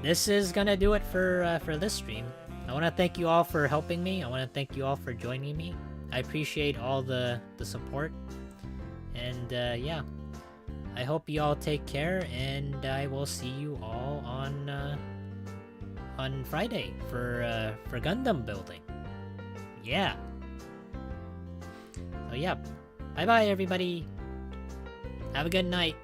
this is gonna do it for this stream. I want to thank you all for helping me. I want to thank you all for joining me. I appreciate all the support. And yeah, I hope you all take care, and I will see you all on Friday for Gundam building. Yeah. So yeah, bye bye everybody. Have a good night.